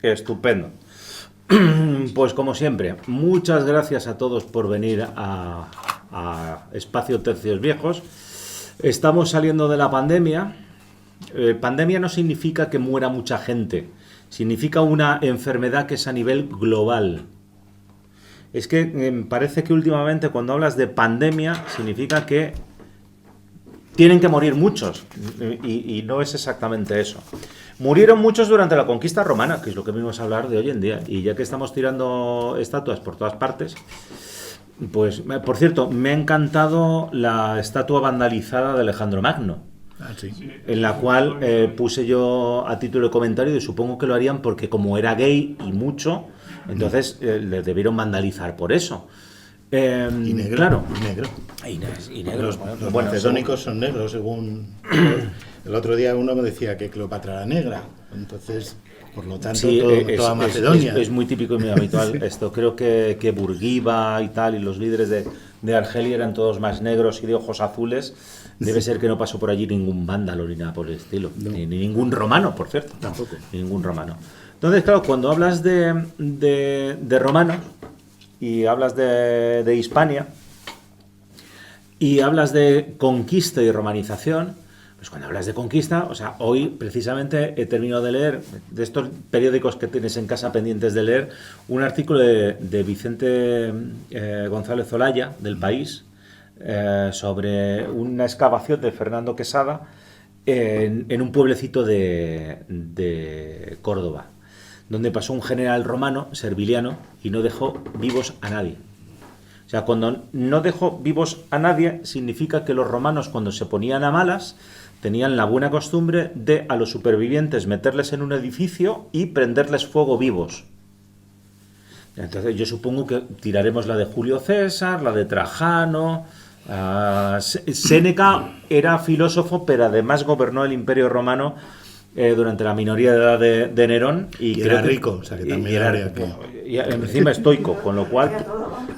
Estupendo. Pues como siempre, muchas gracias a todos por venir a Espacio Tercios Viejos. Estamos saliendo de la pandemia. Pandemia no significa que muera mucha gente, significa una enfermedad que es a nivel global. Es que parece que últimamente cuando hablas de pandemia significa que tienen que morir muchos, y no es exactamente eso. Murieron muchos durante la conquista romana, que es lo que venimos a hablar de hoy en día, y ya que estamos tirando estatuas por todas partes, pues, por cierto, me ha encantado la estatua vandalizada de Alejandro Magno, sí. en la cual puse yo a título de comentario, y supongo que lo harían porque como era gay y mucho, entonces le debieron vandalizar por eso. Y negro, claro. y negro. Y negros. Los macedónicos son negros, según... El otro día uno me decía que Cleopatra era negra, entonces, por lo tanto, sí, toda Macedonia... Es muy típico y muy habitual esto. Creo que Burguiba y tal, y los líderes de Argelia eran todos más negros y de ojos azules. Debe ser que no pasó por allí ningún vándalo ni nada por el estilo. No. Ni ningún romano, por cierto. Tampoco. Ni ningún romano. Entonces, claro, cuando hablas de romanos y hablas de Hispania y hablas de conquista y romanización, pues cuando hablas de conquista, o sea, hoy precisamente he terminado de leer, de estos periódicos que tienes en casa pendientes de leer, un artículo de Vicente González Olaya, del País, sobre una excavación de Fernando Quesada en un pueblecito de Córdoba, donde pasó un general romano, Serviliano, y no dejó vivos a nadie. O sea, cuando no dejó vivos a nadie, significa que los romanos, cuando se ponían a malas, tenían la buena costumbre de a los supervivientes meterles en un edificio y prenderles fuego vivos. Entonces yo supongo que tiraremos la de Julio César, la de Trajano. Séneca era filósofo, pero además gobernó el Imperio Romano durante la minoría de edad de Nerón. Y creo era rico, o sea que también era y encima estoico, con lo cual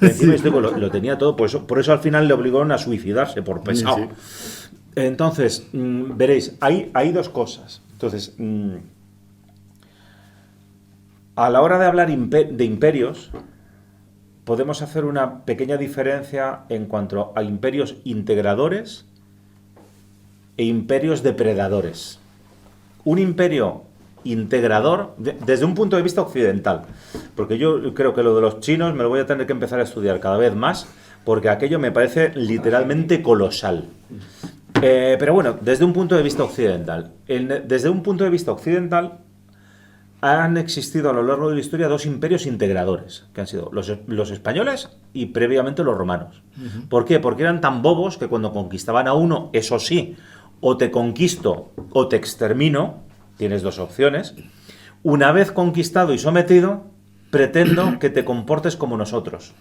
encima estoico, lo tenía todo, por eso al final le obligaron a suicidarse por pesado. Sí. Entonces, veréis, hay dos cosas. Entonces, a la hora de hablar de imperios, podemos hacer una pequeña diferencia en cuanto a imperios integradores e imperios depredadores. Un imperio integrador, desde un punto de vista occidental, porque yo creo que lo de los chinos me lo voy a tener que empezar a estudiar cada vez más, porque aquello me parece literalmente colosal. Pero bueno, desde un punto de vista occidental. Desde un punto de vista occidental han existido a lo largo de la historia dos imperios integradores, que han sido los españoles y previamente los romanos. Uh-huh. ¿Por qué? Porque eran tan bobos que cuando conquistaban a uno, eso sí, o te conquisto o te extermino, tienes dos opciones. Una vez conquistado y sometido, pretendo que te comportes como nosotros.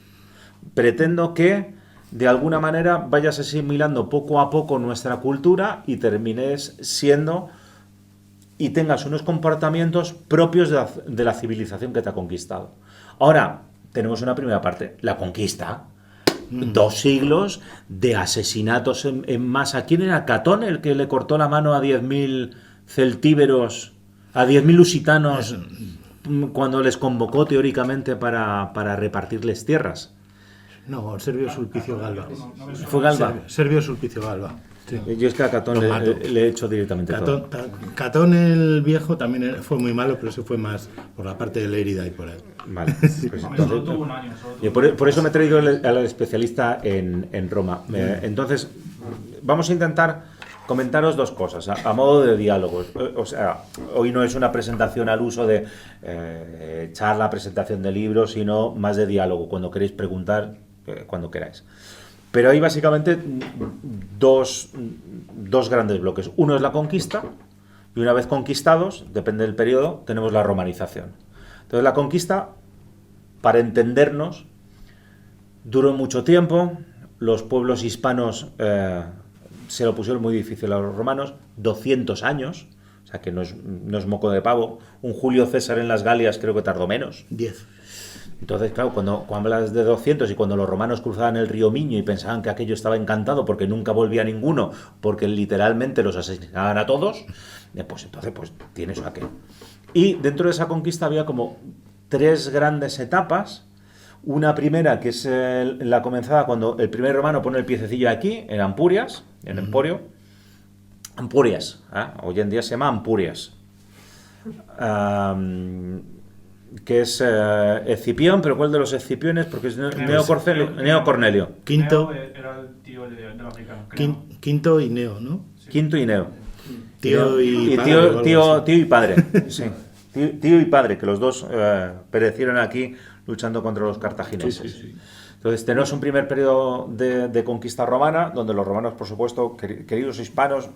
Pretendo que de alguna manera vayas asimilando poco a poco nuestra cultura y termines siendo y tengas unos comportamientos propios de la civilización que te ha conquistado. Ahora, tenemos una primera parte, la conquista. 2 siglos de asesinatos en masa. ¿Quién era Catón, el que le cortó la mano a 10.000 celtíberos, a 10.000 lusitanos, cuando les convocó teóricamente para repartirles tierras? No, Servio Sulpicio Galba. ¿Fue Galba? Servio Sulpicio Galba. Sí. Yo es que a Catón le he hecho directamente todo. Catón el viejo también fue muy malo, pero se fue más por la parte de Lérida y por ahí. Vale, pues entonces, por eso me he traído al especialista en Roma. Entonces, vamos a intentar comentaros dos cosas, a modo de diálogos. O sea, hoy no es una presentación al uso de charla, presentación de libros, sino más de diálogo, cuando queréis preguntar, cuando queráis. Pero hay básicamente dos grandes bloques. Uno es la conquista, y una vez conquistados, depende del periodo, tenemos la romanización. Entonces la conquista, para entendernos, duró mucho tiempo. Los pueblos hispanos se lo pusieron muy difícil a los romanos, 200 años, o sea que no es moco de pavo. Un Julio César en las Galias creo que tardó menos. 10. Entonces, claro, cuando hablas de 200 y cuando los romanos cruzaban el río Miño y pensaban que aquello estaba encantado porque nunca volvía ninguno, porque literalmente los asesinaban a todos, pues entonces pues tienes aquello. Y dentro de esa conquista había como 3 grandes etapas. Una primera, que es la comenzada cuando el primer romano pone el piececillo aquí, en Ampurias, en Emporio. Ampurias, hoy en día se llama Ampurias. Que es Escipión, pero ¿cuál de los Escipiones? Porque es Neo Cornelio. Quinto, Neo era el tío del africano. Quinto y Neo, ¿no? Quinto y Neo. Tío y padre, tío y padre, sí. Tío y padre, que los dos perecieron aquí luchando contra los cartagineses. Sí. Entonces tenemos un primer periodo de conquista romana, donde los romanos, por supuesto, queridos hispanos,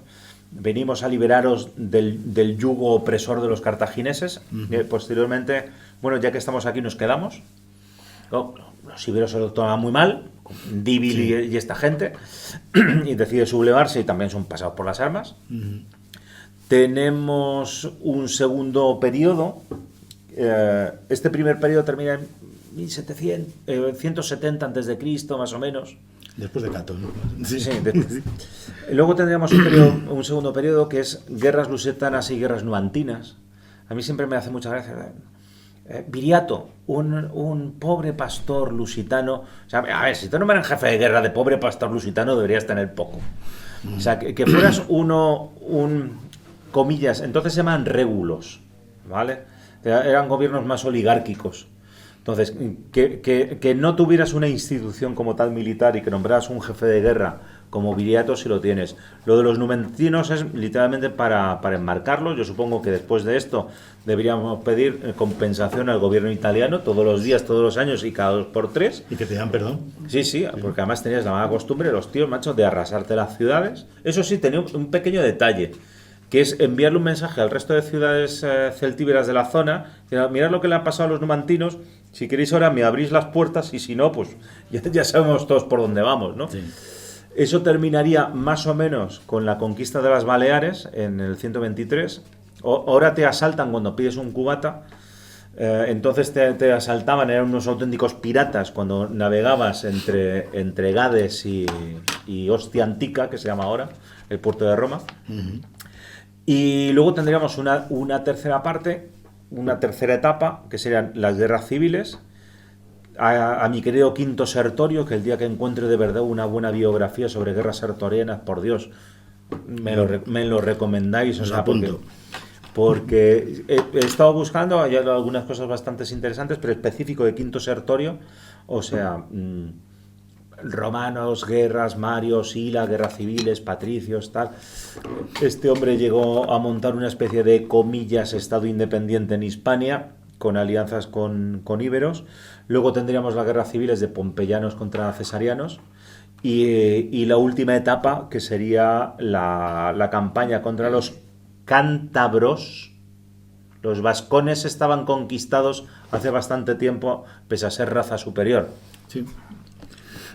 venimos a liberaros del yugo opresor de los cartagineses. Posteriormente, bueno, ya que estamos aquí nos quedamos. Los iberos se lo toman muy mal, Díbil y esta gente, y decide sublevarse y también son pasados por las armas. Tenemos un segundo periodo. Este primer periodo termina en 170 a.C., más o menos. Después de Catón. Sí. Luego tendríamos un segundo periodo que es guerras lusitanas y guerras numantinas. A mí siempre me hace mucha gracia. Viriato, un pobre pastor lusitano. O sea, a ver, si tú no eres jefe de guerra de pobre pastor lusitano, deberías tener poco. O sea, que fueras comillas, entonces se llaman régulos, ¿vale? Eran gobiernos más oligárquicos. Entonces, que no tuvieras una institución como tal militar y que nombraras un jefe de guerra como Viriato, si lo tienes. Lo de los numentinos es literalmente para enmarcarlos. Yo supongo que después de esto deberíamos pedir compensación al gobierno italiano todos los días, todos los años y cada 2 por 3. Y que te dan perdón. Sí, porque además tenías la mala costumbre, los tíos, macho, de arrasarte las ciudades. Eso sí, tenía un pequeño detalle, que es enviarle un mensaje al resto de ciudades celtíberas de la zona. Mirad lo que le ha pasado a los numantinos. Si queréis ahora me abrís las puertas y si no, pues ya sabemos todos por dónde vamos, ¿no? Sí. Eso terminaría más o menos con la conquista de las Baleares en el 123. Ahora te asaltan cuando pides un cubata. Entonces te asaltaban, eran unos auténticos piratas cuando navegabas entre Gades y Ostia Antica, que se llama ahora, el puerto de Roma. Y luego tendríamos una tercera parte, una tercera etapa, que serían las guerras civiles. A mi querido Quinto Sertorio, que el día que encuentre de verdad una buena biografía sobre guerras sertorianas, por Dios, me lo recomendáis. O sea, porque he estado buscando, hay algunas cosas bastante interesantes, pero específico de Quinto Sertorio, o sea, romanos, guerras, Mario, Sila, guerras civiles, patricios, tal. Este hombre llegó a montar una especie de, comillas, estado independiente en Hispania, con alianzas con íberos. Luego tendríamos las guerras civiles de pompeyanos contra cesarianos. Y la última etapa, que sería la campaña contra los cántabros. Los vascones estaban conquistados hace bastante tiempo, pese a ser raza superior. Sí.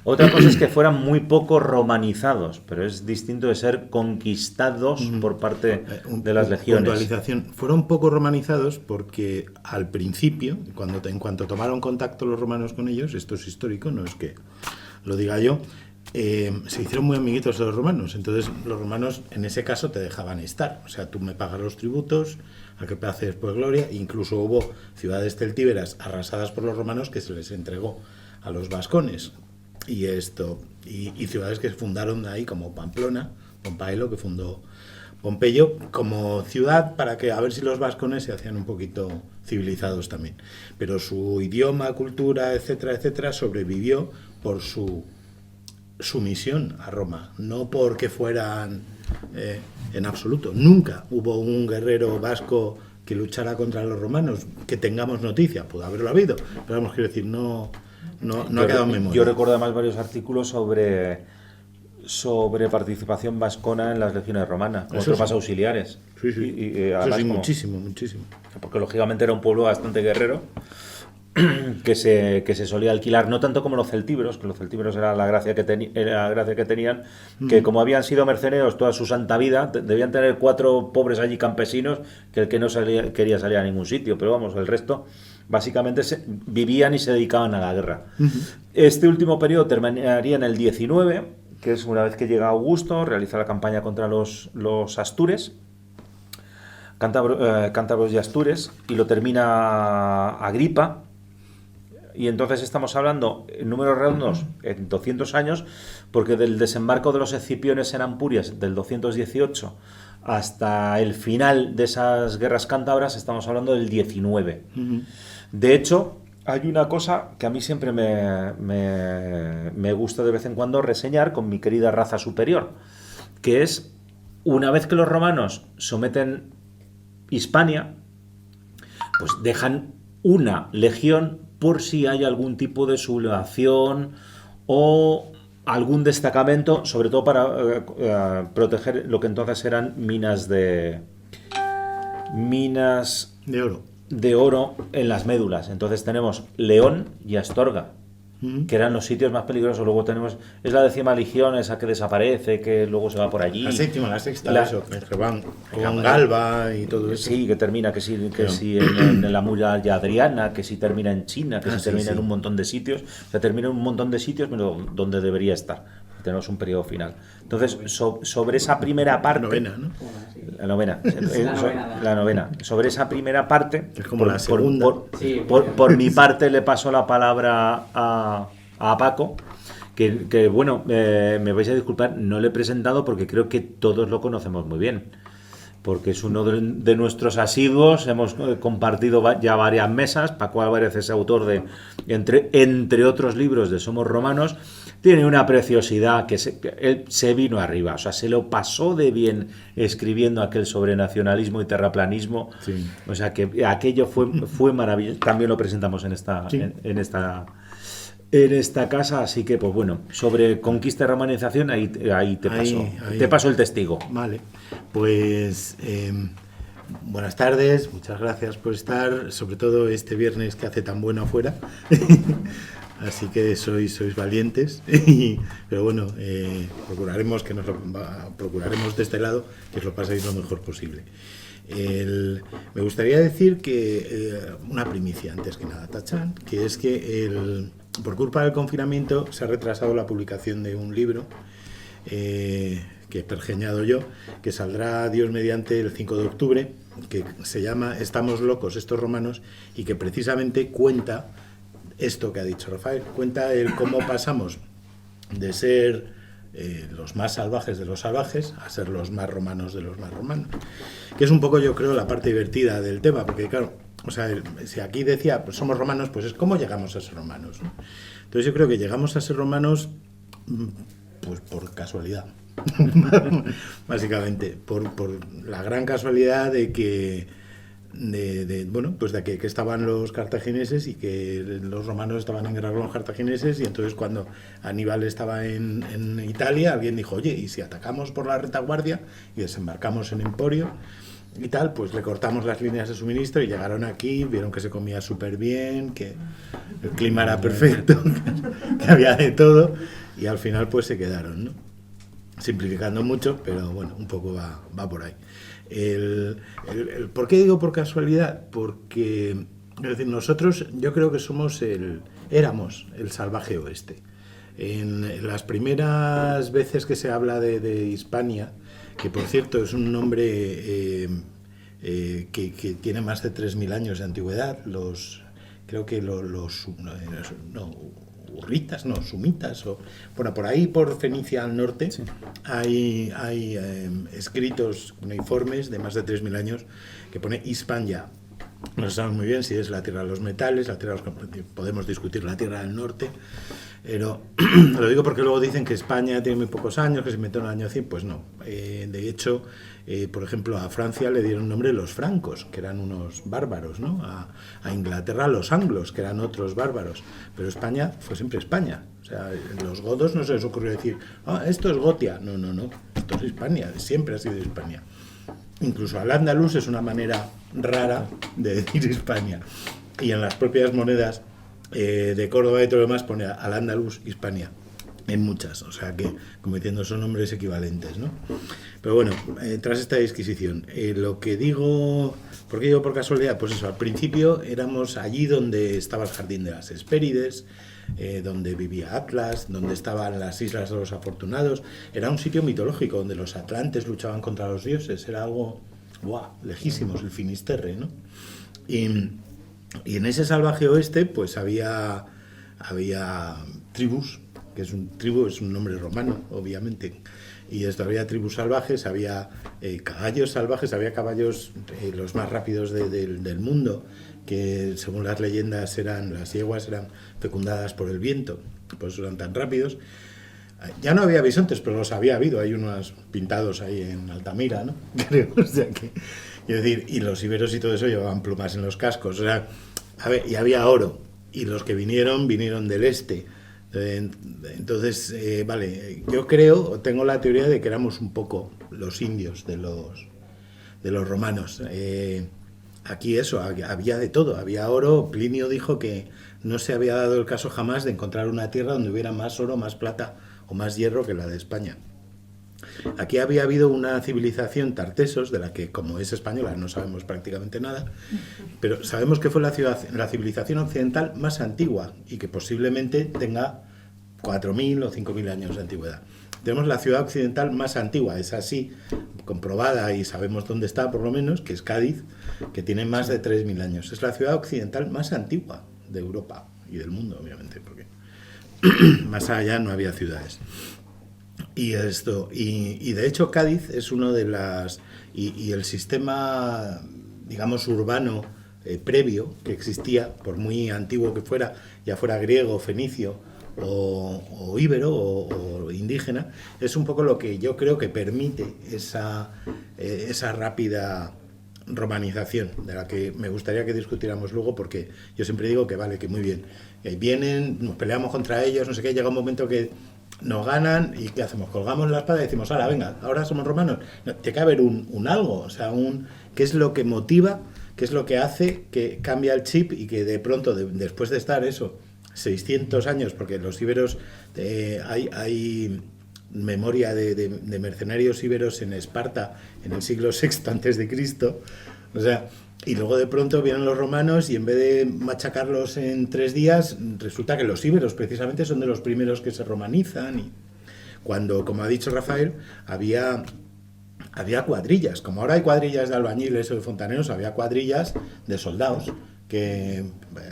Otra cosa es que fueran muy poco romanizados, pero es distinto de ser conquistados por parte de las legiones. Puntualización. Fueron poco romanizados porque al principio, en cuanto tomaron contacto los romanos con ellos, esto es histórico, no es que lo diga yo, se hicieron muy amiguitos de los romanos. Entonces los romanos en ese caso te dejaban estar. O sea, tú me pagas los tributos, a que haces pues gloria. Incluso hubo ciudades celtíberas arrasadas por los romanos que se les entregó a los vascones. Y ciudades que se fundaron de ahí, como Pamplona, Pompaelo, que fundó Pompeyo, como ciudad para que a ver si los vascones se hacían un poquito civilizados también. Pero su idioma, cultura, etcétera, etcétera, sobrevivió por su sumisión a Roma, no porque fueran en absoluto. Nunca hubo un guerrero vasco que luchara contra los romanos, que tengamos noticia. Pudo haberlo habido, pero vamos, quiero decir, no ha quedado en memoria. Yo recuerdo además varios artículos sobre participación vascona en las legiones romanas, como tropas auxiliares. Sí. Eso sí, muchísimo. Porque lógicamente era un pueblo bastante guerrero que se solía alquilar, no tanto como los celtíberos, que los celtíberos era la gracia que tenían, que como habían sido mercenarios toda su santa vida, debían tener 4 pobres allí campesinos, que el que no quería salir a ningún sitio, pero vamos, el resto básicamente vivían y se dedicaban a la guerra. Este último periodo terminaría en el 19, que es una vez que llega Augusto, realiza la campaña contra los astures. cántabros y astures, y lo termina Agripa. Y entonces estamos hablando en números redondos en 200 años, porque del desembarco de los escipiones en Ampurias del 218 hasta el final de esas guerras cántabras estamos hablando del 19. De hecho, hay una cosa que a mí siempre me gusta de vez en cuando reseñar con mi querida raza superior, que es, una vez que los romanos someten Hispania, pues dejan una legión por si hay algún tipo de sublevación o algún destacamento, sobre todo para proteger lo que entonces eran minas de oro. En las médulas. Entonces tenemos León y Astorga, que eran los sitios más peligrosos. Luego tenemos, es la 10ª legión, esa que desaparece, que luego se va por allí. La 7ª, la 6ª, eso, que van con Galba y todo eso. Sí, que termina, que sí en la muralla Adriana, que sí termina en China, que sí termina en un montón de sitios. O sea, termina en un montón de sitios, pero donde debería estar. Tenemos un periodo final. Entonces, sobre esa primera parte... Novena, ¿no? La novena. Sobre esa primera parte... Es como la segunda. Por mi parte le paso la palabra a Paco, que bueno, me vais a disculpar, no le he presentado porque creo que todos lo conocemos muy bien. Porque es uno de nuestros asiduos, hemos compartido ya varias mesas. Paco Álvarez es autor de, entre otros libros, de Somos Romanos. Tiene una preciosidad que él se vino arriba, o sea, se lo pasó de bien escribiendo aquel sobre nacionalismo y terraplanismo. Sí. O sea, que aquello fue maravilloso. También lo presentamos en esta casa, así que, pues bueno, sobre conquista y romanización, ahí te paso el testigo. Vale, pues buenas tardes, muchas gracias por estar, sobre todo este viernes que hace tan bueno afuera. Así que sois valientes, pero bueno, procuraremos de este lado que os lo paséis lo mejor posible. Me gustaría decir que una primicia antes que nada, Tachan, que es que por culpa del confinamiento se ha retrasado la publicación de un libro que he pergeñado yo, que saldrá Dios mediante el 5 de octubre, que se llama Estamos locos estos romanos, y que precisamente cuenta esto que ha dicho Rafael, cuenta el cómo pasamos de ser los más salvajes de los salvajes a ser los más romanos de los más romanos, que es un poco, yo creo, la parte divertida del tema, porque claro, o sea, si aquí decía, pues somos romanos, pues es cómo llegamos a ser romanos, ¿no? Entonces yo creo que llegamos a ser romanos pues por casualidad, básicamente, por la gran casualidad de que que estaban los cartagineses y que los romanos estaban en guerra con los cartagineses, y entonces cuando Aníbal estaba en Italia, alguien dijo, oye, ¿y si atacamos por la retaguardia y desembarcamos en Emporio y tal? Pues le cortamos las líneas de suministro y llegaron aquí, vieron que se comía súper bien, que el clima era perfecto, que había de todo, y al final pues se quedaron, ¿no? Simplificando mucho, pero bueno, un poco va por ahí. ¿Por qué digo por casualidad? Porque, es decir, nosotros, yo creo que éramos el salvaje oeste. En las primeras veces que se habla de Hispania, que por cierto es un nombre que tiene más de 3.000 años de antigüedad, urritas, sumitas, por ahí por Fenicia al norte, sí. Hay escritos cuneiformes de más de 3.000 años que pone Hispania. No sabemos muy bien si es la tierra de los metales, podemos discutir la tierra del norte, pero lo digo porque luego dicen que España tiene muy pocos años, que se inventó en el año 100, pues no. De hecho, por ejemplo, a Francia le dieron nombre los francos, que eran unos bárbaros, ¿no? A Inglaterra los anglos, que eran otros bárbaros, pero España fue siempre España. O sea, los godos no se les ocurrió decir, esto es Gotia. No, esto es Hispania, siempre ha sido Hispania. Incluso al andaluz es una manera rara de decir Hispania. Y en las propias monedas de Córdoba y todo lo demás pone al andaluz Hispania, en muchas, o sea que, como diciendo, son nombres equivalentes, ¿no? Pero bueno, tras esta disquisición, lo que digo, ¿por qué digo por casualidad? Pues eso, al principio éramos allí donde estaba el jardín de las Hespérides, donde vivía Atlas, donde estaban las Islas de los Afortunados. Era un sitio mitológico donde los atlantes luchaban contra los dioses, era algo ¡buah!, lejísimos, el Finisterre, ¿no? Y en ese salvaje oeste, pues había tribus, que tribu es un nombre romano, obviamente, y esto, había tribus salvajes, había caballos salvajes, había caballos los más rápidos del mundo, que según las leyendas las yeguas eran fecundadas por el viento, por eso eran tan rápidos. Ya no había bisontes, pero los había habido, hay unos pintados ahí en Altamira, ¿no? O sea que, es decir, y los íberos y todo eso llevaban plumas en los cascos, o sea, y había oro, y los que vinieron del este. Entonces, vale, yo tengo la teoría de que éramos un poco los indios de los romanos. Aquí había de todo, había oro. Plinio dijo que no se había dado el caso jamás de encontrar una tierra donde hubiera más oro, más plata o más hierro que la de España. Aquí había habido una civilización tartesos, de la que, como es española, no sabemos prácticamente nada, pero sabemos que fue la civilización occidental más antigua y que posiblemente tenga 4.000 o 5.000 años de antigüedad. Tenemos la ciudad occidental más antigua, es así, comprobada, y sabemos dónde está por lo menos, que es Cádiz, que tiene más de 3.000 años. Es la ciudad occidental más antigua de Europa y del mundo, obviamente, porque más allá no había ciudades. Y de hecho Cádiz es uno de las... Y el sistema, digamos, urbano previo que existía, por muy antiguo que fuera, ya fuera griego, fenicio o íbero o indígena, es un poco lo que yo creo que permite esa rápida romanización, de la que me gustaría que discutiéramos luego, porque yo siempre digo que vale, que muy bien, vienen, nos peleamos contra ellos, no sé qué, llega un momento que nos ganan y ¿qué hacemos? Colgamos la espada y decimos, ¡hala, venga, ahora somos romanos! No, tiene que haber un algo, o sea, ¿qué es lo que motiva, qué es lo que hace que cambia el chip y que de pronto, después de estar 600 años, porque los íberos, hay memoria de mercenarios íberos en Esparta en el siglo VI a.C., o sea, y luego de pronto vienen los romanos y en vez de machacarlos en 3 días, resulta que los íberos precisamente son de los primeros que se romanizan. Y cuando, como ha dicho Rafael, había cuadrillas, como ahora hay cuadrillas de albañiles o de fontaneros, había cuadrillas de soldados, que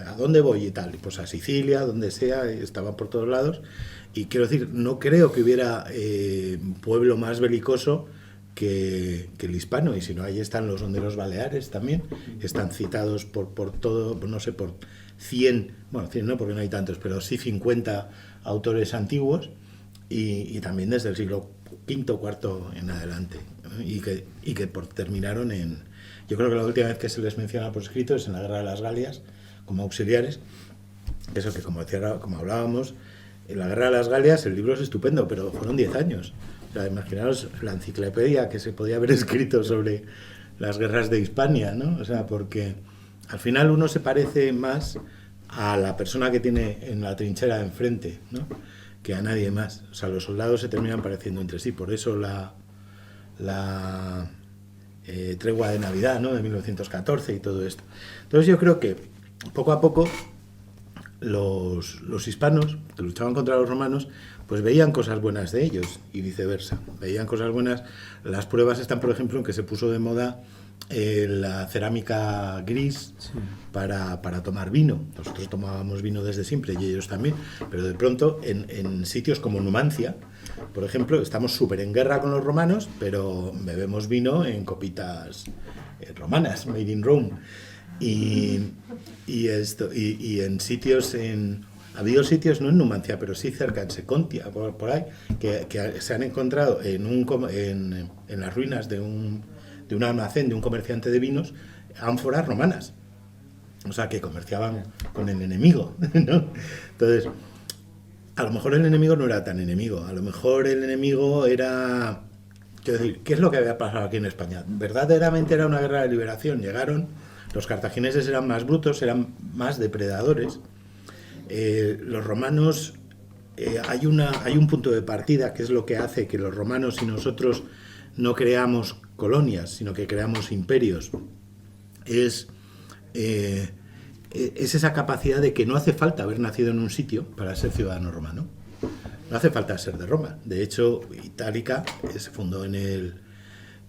¿a dónde voy? Y tal, pues a Sicilia, donde sea, estaban por todos lados. Y quiero decir, no creo que hubiera pueblo más belicoso que el hispano, y si no, ahí están los honderos baleares también, están citados por todo, no sé, por 100, bueno, 100 no, porque no hay tantos, pero sí 50 autores antiguos, y también desde el siglo V, IV en adelante, ¿no? y que terminaron yo creo que la última vez que se les menciona por escrito es en la Guerra de las Galias, como auxiliares. Eso que, como hablábamos, en la Guerra de las Galias el libro es estupendo, pero fueron 10 años. O sea, imaginaos la enciclopedia que se podía haber escrito sobre las guerras de Hispania, ¿no? O sea, porque al final uno se parece más a la persona que tiene en la trinchera enfrente, ¿no?, que a nadie más. O sea, los soldados se terminan pareciendo entre sí. Por eso la tregua de Navidad, ¿no?, de 1914 y todo esto. Entonces yo creo que poco a poco los hispanos que luchaban contra los romanos pues veían cosas buenas de ellos y viceversa, veían cosas buenas. Las pruebas están, por ejemplo, en que se puso de moda la cerámica gris, sí, para tomar vino. Nosotros tomábamos vino desde siempre y ellos también, pero de pronto en sitios como Numancia, por ejemplo, estamos súper en guerra con los romanos, pero bebemos vino en copitas romanas, made in Rome. Y en sitios, ha habido sitios, no en Numancia, pero sí cerca, en Secontia, por ahí, que se han encontrado en las ruinas de un almacén de un comerciante de vinos, ánforas romanas. O sea, que comerciaban con el enemigo, ¿no? Entonces, a lo mejor el enemigo no era tan enemigo, a lo mejor el enemigo era... Quiero decir, ¿qué es lo que había pasado aquí en España? Verdaderamente era una guerra de liberación. Llegaron, los cartagineses eran más brutos, eran más depredadores. Los romanos, hay un punto de partida que es lo que hace que los romanos y nosotros no creamos colonias, sino que creamos imperios. Es esa capacidad de que no hace falta haber nacido en un sitio para ser ciudadano romano. No hace falta ser de Roma. De hecho, Itálica se fundó en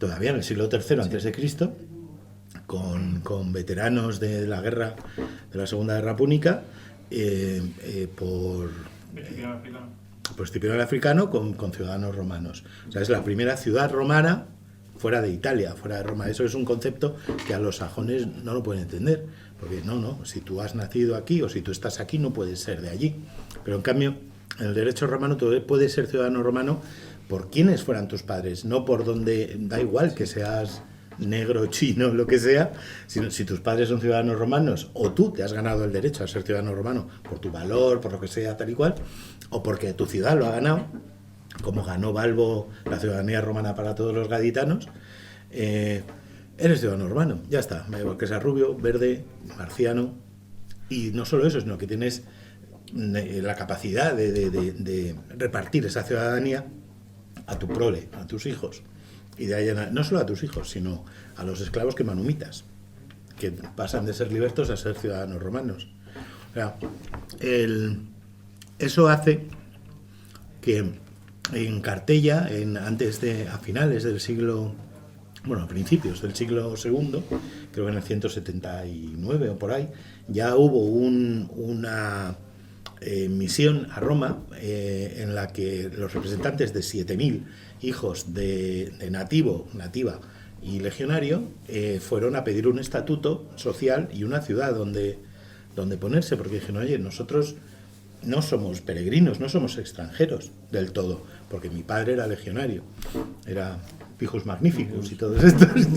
todavía en el siglo III antes de Cristo, con veteranos de la guerra, de la Segunda Guerra Púnica, por Escipión el Africano con ciudadanos romanos. O sea, es la primera ciudad romana fuera de Italia, fuera de Roma. Eso es un concepto que a los sajones no lo pueden entender, porque no, si tú has nacido aquí o si tú estás aquí no puedes ser de allí. Pero en cambio, en el derecho romano tú puedes ser ciudadano romano por quienes fueran tus padres, no por donde, da igual que seas negro, chino, lo que sea, sino si tus padres son ciudadanos romanos o tú te has ganado el derecho a ser ciudadano romano por tu valor, por lo que sea, tal y cual, o porque tu ciudad lo ha ganado, como ganó Balbo la ciudadanía romana para todos los gaditanos, eres ciudadano romano, ya está, me da igual que seas rubio, verde, marciano, y no solo eso, sino que tienes la capacidad de repartir esa ciudadanía a tu prole, a tus hijos. Y de ahí no solo a tus hijos, sino a los esclavos que manumitas, que pasan de ser libertos a ser ciudadanos romanos. O sea, eso hace que en Cartella, a finales del siglo, a principios del siglo II, creo que en el 179 o por ahí, ya hubo una misión a Roma en la que los representantes de 7.000 hijos de nativa y legionario fueron a pedir un estatuto social y una ciudad donde ponerse, porque dijeron, oye, nosotros no somos peregrinos, no somos extranjeros del todo, porque mi padre era legionario, era Pijus Magnificus y todos estos.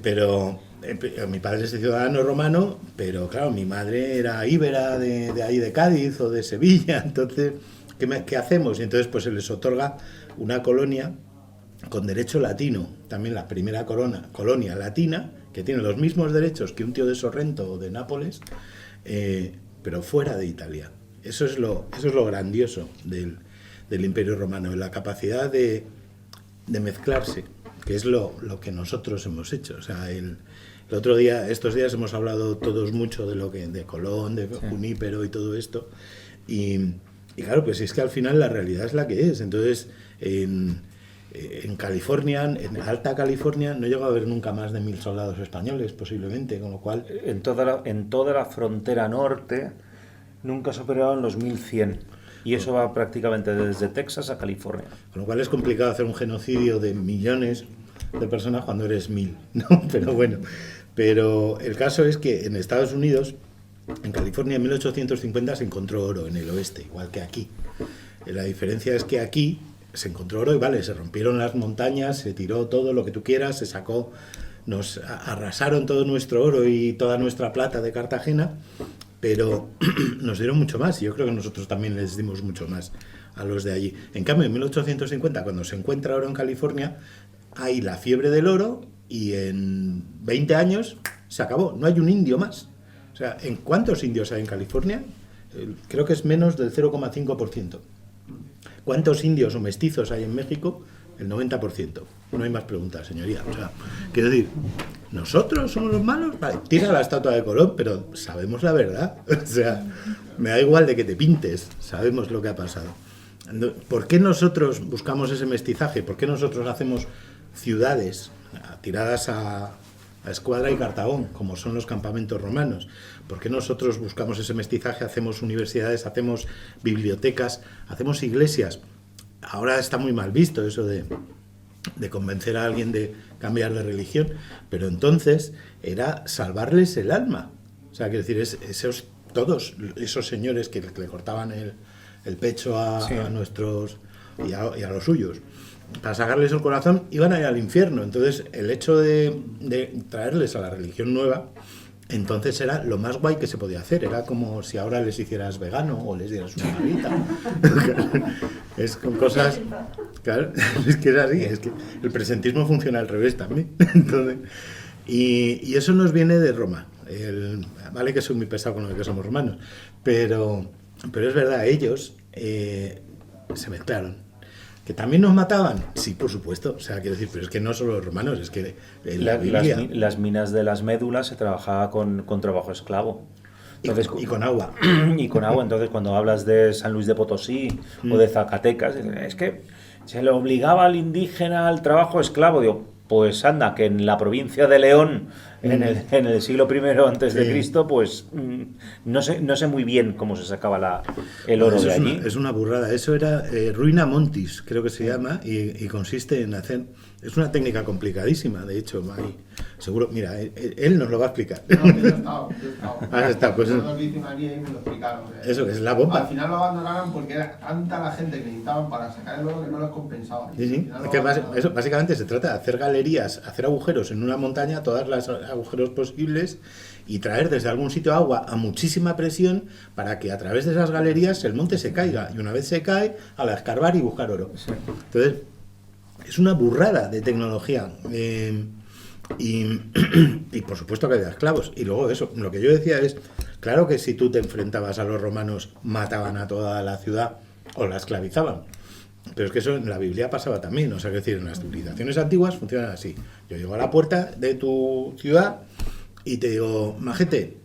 Pero mi padre es ciudadano romano, pero claro, mi madre era íbera de ahí de Cádiz o de Sevilla, entonces, ¿qué hacemos? Y entonces pues se les otorga una colonia con derecho latino, también la primera colonia latina, que tiene los mismos derechos que un tío de Sorrento o de Nápoles, pero fuera de Italia. Eso es lo grandioso del Imperio Romano, la capacidad de mezclarse, que es lo que nosotros hemos hecho. O sea, estos días hemos hablado todos mucho de Colón, de Junípero y todo esto, y claro, pues es que al final la realidad es la que es. Entonces, en California, en Alta California, no llegó a haber nunca más de 1.000 soldados españoles, posiblemente, con lo cual... En toda la frontera norte nunca superaron los 1.100. Y eso va prácticamente desde Texas a California. Con lo cual es complicado hacer un genocidio de millones de personas cuando eres 1.000, ¿no? Pero bueno, el caso es que en Estados Unidos, en California, en 1850 se encontró oro en el oeste, igual que aquí. La diferencia es que aquí se encontró oro y vale, se rompieron las montañas, se tiró todo lo que tú quieras, se sacó, nos arrasaron todo nuestro oro y toda nuestra plata de Cartagena, pero nos dieron mucho más y yo creo que nosotros también les dimos mucho más a los de allí. En cambio, en 1850, cuando se encuentra oro en California, hay la fiebre del oro y en 20 años se acabó, no hay un indio más. O sea, ¿en cuántos indios hay en California? Creo que es menos del 0,5%. ¿Cuántos indios o mestizos hay en México? El 90%. No hay más preguntas, señoría. O sea, quiero decir, ¿nosotros somos los malos? Vale, tira la estatua de Colón, pero sabemos la verdad. O sea, me da igual de que te pintes, sabemos lo que ha pasado. ¿Por qué nosotros buscamos ese mestizaje? ¿Por qué nosotros hacemos ciudades tiradas a Escuadra y Cartagón, como son los campamentos romanos? ¿Por qué nosotros buscamos ese mestizaje? Hacemos universidades, hacemos bibliotecas, hacemos iglesias. Ahora está muy mal visto eso de convencer a alguien de cambiar de religión, pero entonces era salvarles el alma. O sea, quiero decir, todos esos señores que le cortaban el pecho a nuestros y a los suyos, para sacarles el corazón, iban a ir al infierno. Entonces, el hecho de traerles a la religión nueva, entonces era lo más guay que se podía hacer. Era como si ahora les hicieras vegano o les dieras una margarita. Es con cosas... Claro, es que es así. Es que el presentismo funciona al revés también. Entonces, y eso nos viene de Roma. Vale que soy muy pesado con lo que somos romanos, pero es verdad, ellos se mezclaron. ¿Que también nos mataban? Sí, por supuesto. O sea, quiero decir, pero es que no solo los romanos, es que en la Biblia... Las minas de las médulas se trabajaba con trabajo esclavo. Entonces, y con agua. Y con agua. Entonces, cuando hablas de San Luis de Potosí o de Zacatecas, es que se le obligaba al indígena al trabajo esclavo. Digo, pues anda, que en la provincia de León, en el siglo I antes de Cristo, pues no sé muy bien cómo se sacaba el oro Eso de es allí. es una burrada. Eso era ruina montis, creo que se llama, y consiste en hacer... Es una técnica complicadísima, de hecho. Seguro, mira, él nos lo va a explicar. No, yo he estado. Has estado, pues Yo hice una guía y me lo explicaron. Eso es la bomba. Al final lo abandonaron porque era tanta la gente que necesitaban para sacar el oro que no les compensaba. Sí, sí. Al final Es lo que abandonaron. eso, básicamente se trata de hacer galerías, hacer agujeros en una montaña, todos los agujeros posibles, y traer desde algún sitio agua a muchísima presión para que a través de esas galerías el monte se caiga. Y una vez se cae, a la escarbar y buscar oro. Entonces, es una burrada de tecnología. Y por supuesto que había esclavos. Y luego eso, lo que yo decía es, claro que si tú te enfrentabas a los romanos, mataban a toda la ciudad o la esclavizaban. Pero es que eso en la Biblia pasaba también. O sea, es decir, en las civilizaciones antiguas funcionan así. Yo llego a la puerta de tu ciudad y te digo, majete,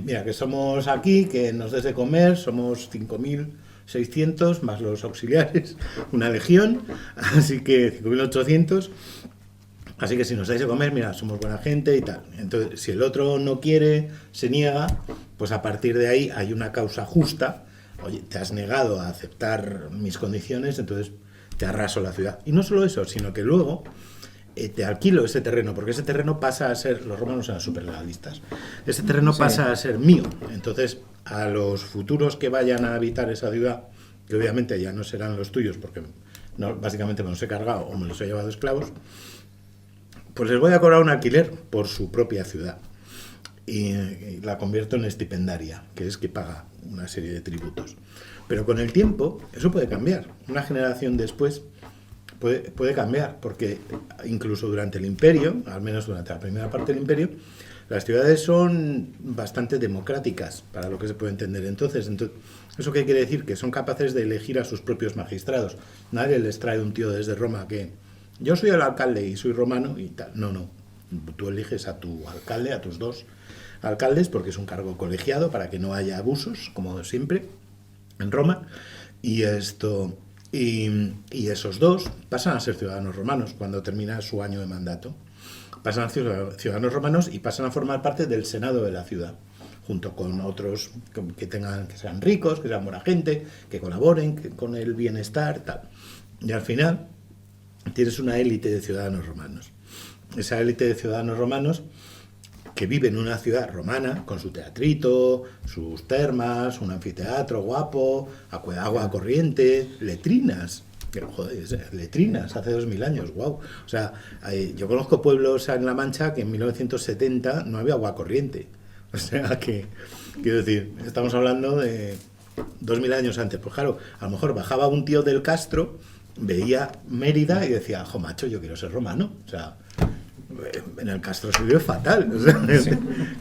mira, que somos aquí, que nos des de comer, somos 5.600 más los auxiliares, una legión, así que 5.800. Así que si nos dais de comer, mira, somos buena gente y tal. Entonces, si el otro no quiere, se niega, pues a partir de ahí hay una causa justa. Oye, te has negado a aceptar mis condiciones, entonces te arraso la ciudad. Y no solo eso, sino que luego te alquilo ese terreno, porque ese terreno pasa a ser, los romanos eran súper legalistas, ese terreno pasa a ser mío. Entonces, a los futuros que vayan a habitar esa ciudad, que obviamente ya no serán los tuyos, porque básicamente me los he cargado o me los he llevado esclavos, pues les voy a cobrar un alquiler por su propia ciudad y la convierto en estipendaria, que es que paga una serie de tributos. Pero con el tiempo eso puede cambiar. Una generación después puede cambiar, porque incluso durante el imperio, al menos durante la primera parte del imperio, las ciudades son bastante democráticas, para lo que se puede entender. Entonces, ¿eso qué quiere decir? Que son capaces de elegir a sus propios magistrados. Nadie les trae un tío desde Roma que... Yo soy el alcalde y soy romano y tal. No. Tú eliges a tu alcalde, a tus dos alcaldes, porque es un cargo colegiado para que no haya abusos, como siempre, en Roma. Y esos dos pasan a ser ciudadanos romanos cuando termina su año de mandato. Pasan a ser ciudadanos romanos y pasan a formar parte del Senado de la ciudad, junto con otros que sean ricos, que sean buena gente, que colaboren con el bienestar, tal. Y al final tienes una élite de ciudadanos romanos. Esa élite de ciudadanos romanos que vive en una ciudad romana con su teatrito, sus termas, un anfiteatro guapo, agua corriente, letrinas. Joder, letrinas, hace 2000 años, wow. O sea, yo conozco pueblos en La Mancha que en 1970 no había agua corriente. O sea que, quiero decir, estamos hablando de 2000 años antes. Pues claro, a lo mejor bajaba un tío del Castro, veía Mérida y decía, jo macho, yo quiero ser romano. O sea, en el Castro se vive fatal. O sea, sí.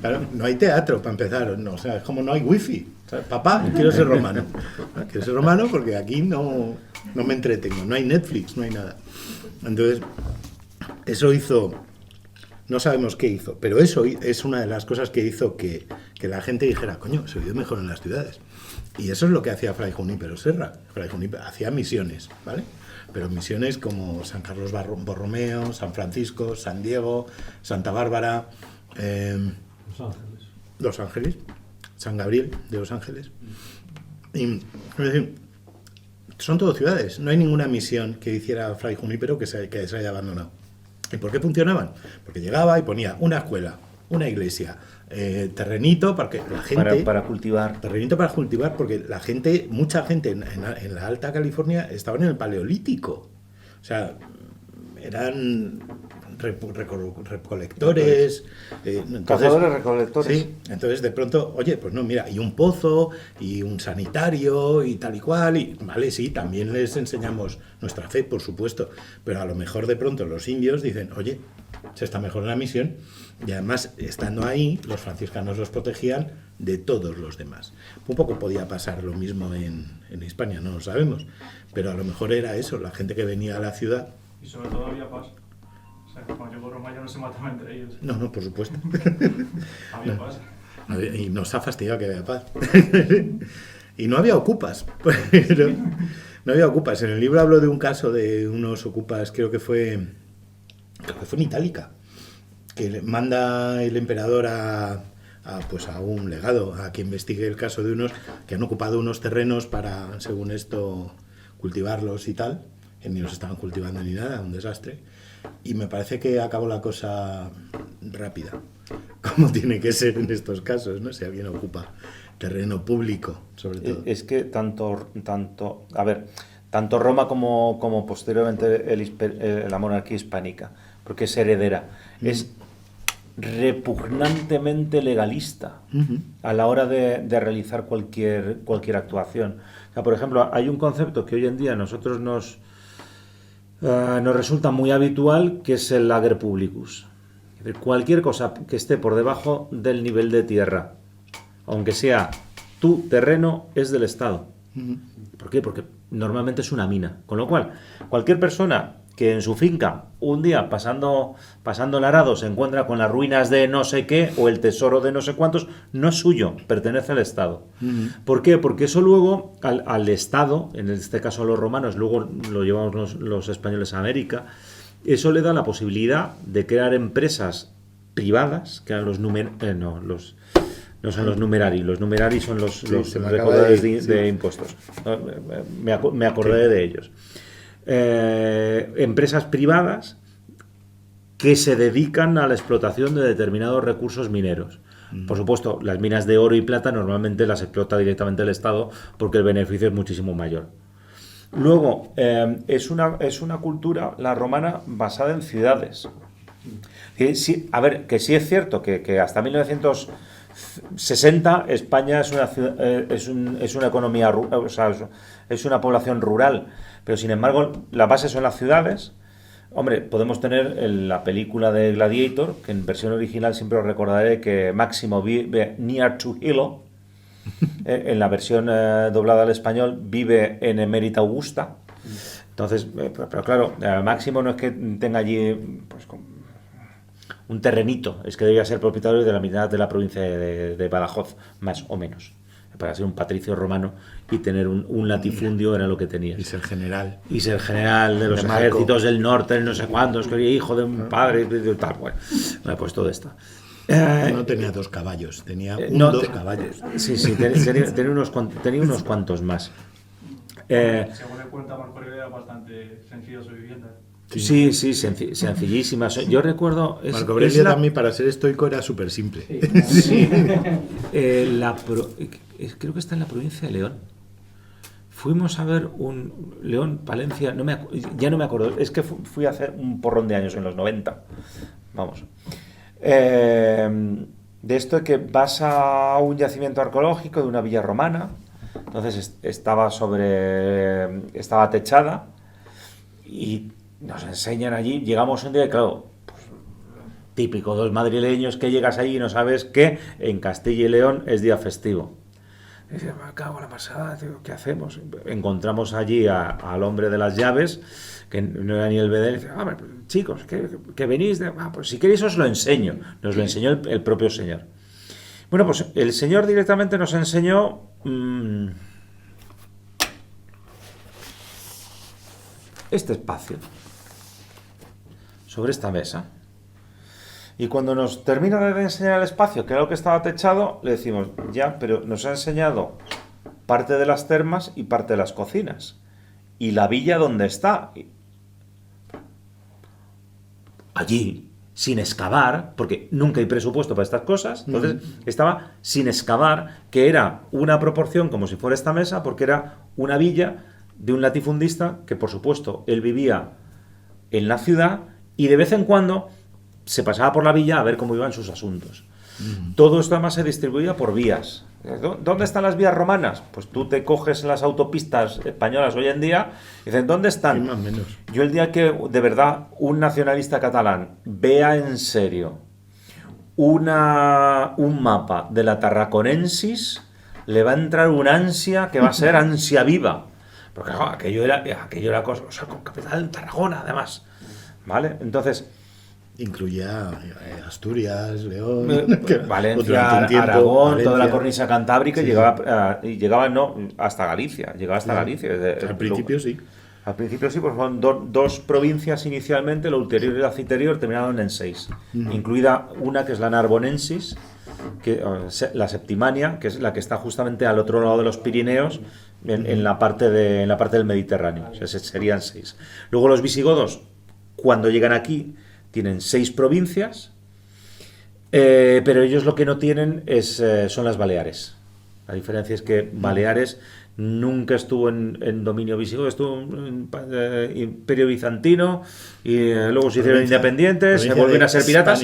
Claro, no hay teatro para empezar. No, o sea, es como no hay wifi. O sea, papá, quiero ser romano. Quiero ser romano porque aquí no me entretengo. No hay Netflix, no hay nada. Entonces, eso hizo... No sabemos qué hizo, pero eso es una de las cosas que hizo que la gente dijera, coño, se vive mejor en las ciudades. Y eso es lo que hacía Fray Junípero Serra. Fray Junípero hacía misiones, ¿vale? Pero misiones como San Carlos Borromeo, San Francisco, San Diego, Santa Bárbara, Los Ángeles, San Gabriel de Los Ángeles. Y, es decir, son todo ciudades. No hay ninguna misión que hiciera Fray Junípero que se haya abandonado. ¿Y por qué funcionaban? Porque llegaba y ponía una escuela, una iglesia, terrenito para que la gente... Para cultivar. Terrenito para cultivar, porque mucha gente en la Alta California estaban en el Paleolítico. O sea, eran recolectores. Cazadores-recolectores. Sí, entonces de pronto, oye, pues no, mira, y un pozo, y un sanitario, y tal y cual, y vale, sí, también les enseñamos nuestra fe, por supuesto, pero a lo mejor de pronto los indios dicen, oye, se está mejor en la misión, y además, estando ahí, los franciscanos los protegían de todos los demás. Un poco podía pasar lo mismo en Hispania, no lo sabemos, pero a lo mejor era eso, la gente que venía a la ciudad. Y sobre todo había paz. O sea, que cuando llegó Roma ya no se mataban entre ellos. No, por supuesto. Había paz. Y nos ha fastidiado que haya paz. Y no había ocupas. No había ocupas. En el libro hablo de un caso de unos ocupas, creo que fue en Itálica, que le manda el emperador pues a un legado a que investigue el caso de unos que han ocupado unos terrenos para, según esto, cultivarlos y tal, que ni los estaban cultivando ni nada, un desastre. Y me parece que acabó la cosa rápida, como tiene que ser en estos casos, ¿no? Si alguien ocupa terreno público, sobre todo. Es que tanto Roma como posteriormente la monarquía hispánica, porque es heredera, es repugnantemente legalista a la hora de realizar cualquier actuación. O sea, por ejemplo, hay un concepto que hoy en día a nosotros nos resulta muy habitual, que es el ager publicus. Es decir, cualquier cosa que esté por debajo del nivel de tierra, aunque sea tu terreno, es del Estado. ¿Por qué? Porque normalmente es una mina. Con lo cual, cualquier persona que en su finca, un día pasando el arado, se encuentra con las ruinas de no sé qué o el tesoro de no sé cuántos, no es suyo, pertenece al Estado. ¿Por qué? Porque eso luego al Estado, en este caso a los romanos, luego lo llevamos los españoles a América, eso le da la posibilidad de crear empresas privadas, que eran no son los numerari. Los numerari son los recaudadores de impuestos. Me acordé de ellos. Empresas privadas que se dedican a la explotación de determinados recursos mineros. Por supuesto, las minas de oro y plata normalmente las explota directamente el Estado porque el beneficio es muchísimo mayor. Luego, es una cultura, la romana, basada en ciudades. Sí, a ver, que sí es cierto que hasta 1960 España es una economía, o sea, es una población rural, pero sin embargo la base son las ciudades. Hombre, podemos tener la película de Gladiator, que en versión original siempre os recordaré que Máximo vive near to Hilo. En la versión doblada al español vive en Emérita Augusta. Entonces, pero claro, Máximo no es que tenga allí pues un terrenito, es que debía ser propietario de la mitad de la provincia de Badajoz, más o menos. Para ser un patricio romano y tener un latifundio era lo que tenía. Y ser general. Y ser general de los ejércitos del norte, no sé cuántos, que era hijo de un padre, tal. Bueno, pues todo esto. No tenía 2 caballos, tenía 2 caballos. Sí, tenía unos cuantos más. Según le cuenta Marco Aurelio, era bastante sencilla su vivienda. Sí, sencillísima. Yo recuerdo... Marco Aurelio también, para ser estoico, era súper simple. Sí. Creo que está en la provincia de León. Fuimos a ver un León, Palencia, ya no me acuerdo. Es que fui a hacer un porrón de años en los 90. Vamos. De esto que vas a un yacimiento arqueológico de una villa romana. Entonces estaba techada y nos enseñan allí. Llegamos un día y claro, pues, típico de los madrileños, que llegas allí y no sabes que en Castilla y León es día festivo. Y dice, me cago en la pasada, tío, ¿qué hacemos? Encontramos allí al hombre de las llaves, que no era ni el bedel, y dice, chicos, que venís pues si queréis os lo enseño. Nos lo enseñó el propio señor. Bueno, pues el señor directamente nos enseñó este espacio sobre esta mesa. Y cuando nos termina de enseñar el espacio, que era lo que estaba techado, le decimos, ya, pero nos ha enseñado parte de las termas y parte de las cocinas. ¿Y la villa dónde está? Allí, sin excavar, porque nunca hay presupuesto para estas cosas, entonces estaba sin excavar, que era una proporción como si fuera esta mesa, porque era una villa de un latifundista que, por supuesto, él vivía en la ciudad y de vez en cuando se pasaba por la villa a ver cómo iban sus asuntos. Todo esto además se distribuía por vías. ¿Dónde están las vías romanas? Pues tú te coges las autopistas españolas hoy en día y dices, ¿dónde están? Más o menos. Yo el día que de verdad un nacionalista catalán vea en serio un mapa de la Tarraconensis, le va a entrar una ansia que va a ser ansia viva. Porque aquello era cosa, o sea, con capital en Tarragona además. ¿Vale? Entonces... incluía Asturias, León, Valencia, durante un tiempo, Aragón, Valencia. toda la cornisa cantábrica, Sí, llegaba no, hasta Galicia, llegaba hasta Galicia. Al principio sí. Al principio sí, pues fueron dos provincias inicialmente, lo ulterior y la citerior terminaron en 6, incluida una que es la Narbonensis, la Septimania, que es la que está justamente al otro lado de los Pirineos, en la parte del Mediterráneo. O sea, serían 6. Luego los visigodos, cuando llegan aquí, tienen 6 provincias, pero ellos lo que no tienen son las Baleares. La diferencia es que Baleares nunca estuvo en dominio visigodo, estuvo en Imperio Bizantino y luego se hicieron independientes, se volvieron a ser piratas.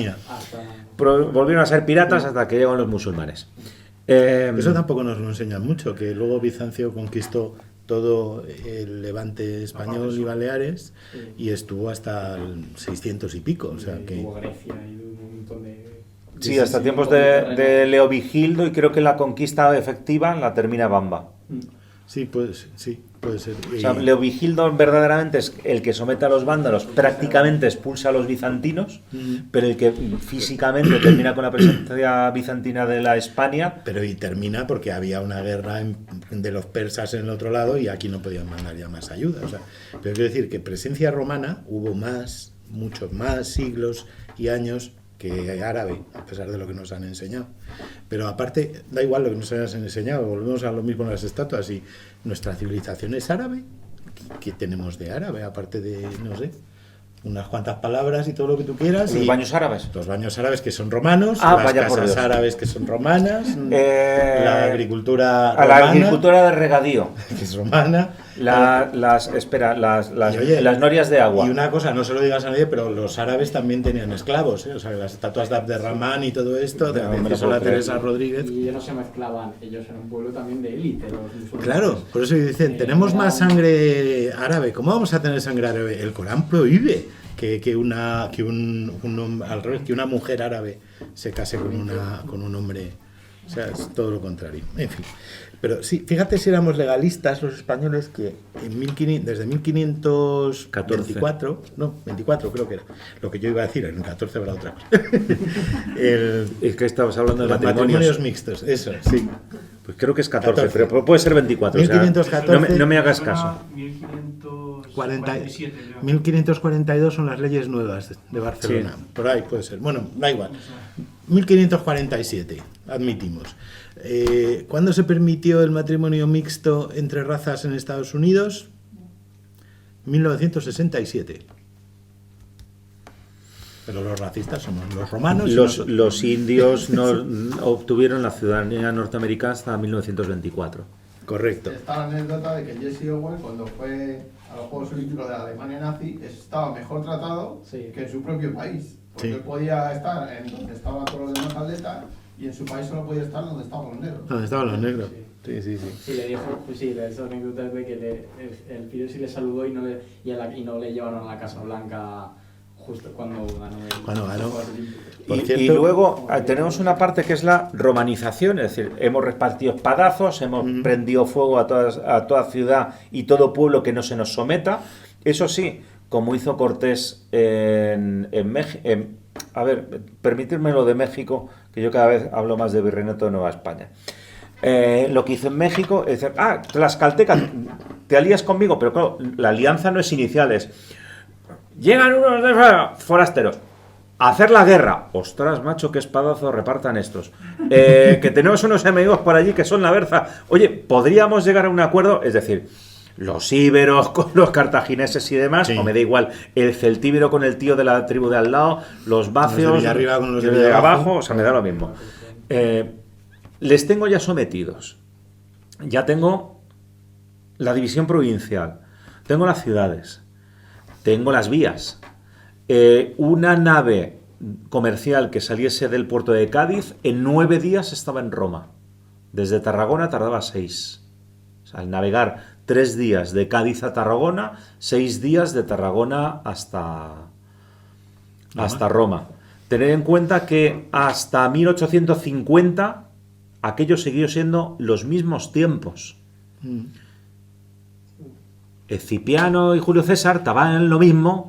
Volvieron a ser piratas hasta que llegaron los musulmanes. Eso tampoco nos lo enseñan mucho, que luego Bizancio conquistó todo el levante español y Baleares y estuvo hasta el 600 y pico. O sea que... Tuvo Grecia y un montón de... Sí, hasta tiempos de Leovigildo, y creo que la conquista efectiva la termina Bamba. Sí, puede ser. O sea, Leovigildo verdaderamente es el que somete a los vándalos, prácticamente expulsa a los bizantinos, pero el que físicamente termina con la presencia bizantina de la Hispania. Pero y termina porque había una guerra de los persas en el otro lado y aquí no podían mandar ya más ayuda. O sea, pero quiero decir que presencia romana hubo muchos más siglos y años que árabe, a pesar de lo que nos han enseñado. Pero aparte, da igual lo que nos hayan enseñado, volvemos a lo mismo en las estatuas, y nuestra civilización es árabe. ¿Qué tenemos de árabe? Aparte de, no sé, unas cuantas palabras y todo lo que tú quieras. ¿Los baños árabes? Los baños árabes que son romanos, Ah, las vaya por casas Dios. árabes que son romanas, la agricultura a la romana, agricultura de regadío. que es romana. Las Y, oye, norias de agua. Y una cosa, no se lo digas a nadie, pero los árabes también tenían esclavos, ¿eh? O sea, las estatuas de Abderramán y todo esto, de No me lo Sola puedo creer. Teresa Rodríguez. Y ellos no se mezclaban, ellos eran un pueblo también de élite, los musulmanes. Claro, por eso dicen, tenemos más sangre árabe. ¿Cómo vamos a tener sangre árabe? El Corán prohíbe que una mujer árabe se case con un hombre. O sea, es todo lo contrario. En fin. Pero sí, fíjate si éramos legalistas los españoles, que desde 1524, no, 24 creo que era, lo que yo iba a decir, en 14 habrá otra cosa. Es que estabas hablando de Los matrimonios mixtos, eso, sí. Pues creo que es 14, 14. pero puede ser 24. 1514. O sea, no me hagas caso. 1547, creo. 1542 son las leyes nuevas de Barcelona. Sí. Por ahí puede ser. Bueno, da igual. 1547, admitimos. ¿Cuándo se permitió el matrimonio mixto entre razas en Estados Unidos? 1967. Pero los racistas somos los romanos. Los indios no obtuvieron la ciudadanía norteamericana hasta 1924. Correcto. Está la anécdota de que Jesse Owens, cuando fue a los Juegos Olímpicos de la Alemania nazi, estaba mejor tratado Sí. que en su propio país. Porque Sí. él podía estar en donde estaban todos los demás atletas y en su país solo podía estar donde estaban los negros. ¿Dónde estaban los negros? Sí. Sí. Sí, le dijo, pues sí, esa anécdota es de que el Fidel sí le saludó y no le llevaron a la Casa Blanca justo cuando ganó Cuando ganó. los Juegos Olímpicos. Por Y cierto- luego tenemos una parte que es la romanización, es decir, hemos repartido espadazos, hemos prendido fuego a toda ciudad y todo pueblo que no se nos someta. Eso sí, como hizo Cortés en México. A ver, permitidme lo de México, que yo cada vez hablo más de Virreinato de Nueva España. Lo que hizo en México es decir, Tlaxcalteca, te alías conmigo, pero claro, la alianza no es inicial, es llegan unos forasteros a hacer la guerra. Ostras, macho, qué espadazo repartan estos. Que tenemos unos enemigos por allí que son la berza. Oye, podríamos llegar a un acuerdo, es decir, los íberos con los cartagineses y demás, Sí. o me da igual, el celtíbero con el tío de la tribu de al lado, los vacios, de Villarriba con los de de Villabajo. abajo, o sea, me da lo mismo. Les tengo ya sometidos. Ya tengo la división provincial, tengo las ciudades, tengo las vías. Una nave comercial que saliese del puerto de Cádiz en 9 días estaba en Roma. Desde Tarragona tardaba 6. O sea, al navegar 3 días de Cádiz a Tarragona, 6 días de Tarragona hasta Roma. Tener en cuenta que hasta 1850 aquello siguió siendo los mismos tiempos. Cipiano y Julio César estaban en lo mismo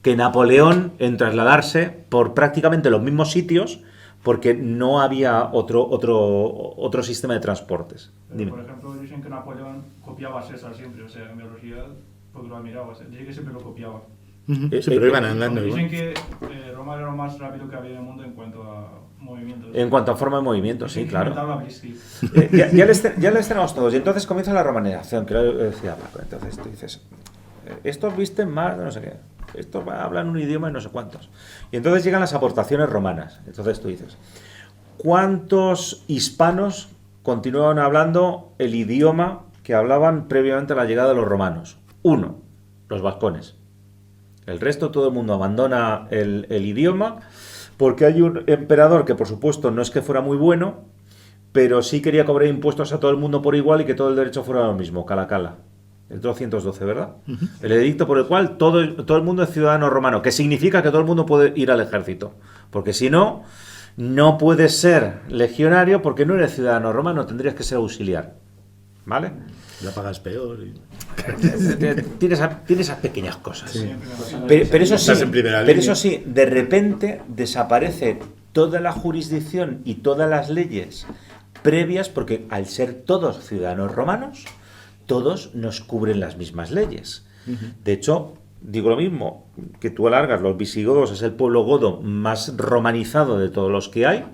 que Napoleón en trasladarse por prácticamente los mismos sitios porque no había otro sistema de transportes. Dime. Por ejemplo, dicen que Napoleón copiaba a César siempre, o sea, en velocidad, porque lo admiraba. Dicen que siempre lo copiaba. Sí, pero iban andando Dicen igual. que Roma era lo más rápido que había en el mundo en cuanto a movimientos. En cuanto a forma de movimiento, sí, Dicen que claro. inventaron la bici. Ya les tenemos todos. Y entonces comienza la romanización, que lo decía Paco. Entonces tú dices, estos visten más de no sé qué. Estos hablan un idioma y no sé cuántos. Y entonces llegan las aportaciones romanas. Entonces tú dices, ¿cuántos hispanos continuaban hablando el idioma que hablaban previamente a la llegada de los romanos? 1, los vascones. El resto, todo el mundo abandona el idioma porque hay un emperador que, por supuesto, no es que fuera muy bueno, pero sí quería cobrar impuestos a todo el mundo por igual y que todo el derecho fuera lo mismo, cala. El 212, ¿verdad? El edicto por el cual todo el mundo es ciudadano romano, que significa que todo el mundo puede ir al ejército. Porque si no, no puedes ser legionario porque no eres ciudadano romano, tendrías que ser auxiliar. ¿Vale? La pagas peor. Tiene esas pequeñas cosas. Sí. Pero eso Estás sí, en primera pero línea. eso sí, de repente desaparece toda la jurisdicción y todas las leyes previas, porque al ser todos ciudadanos romanos, todos nos cubren las mismas leyes. De hecho, digo lo mismo, que tú alargas, los visigodos es el pueblo godo más romanizado de todos los que hay.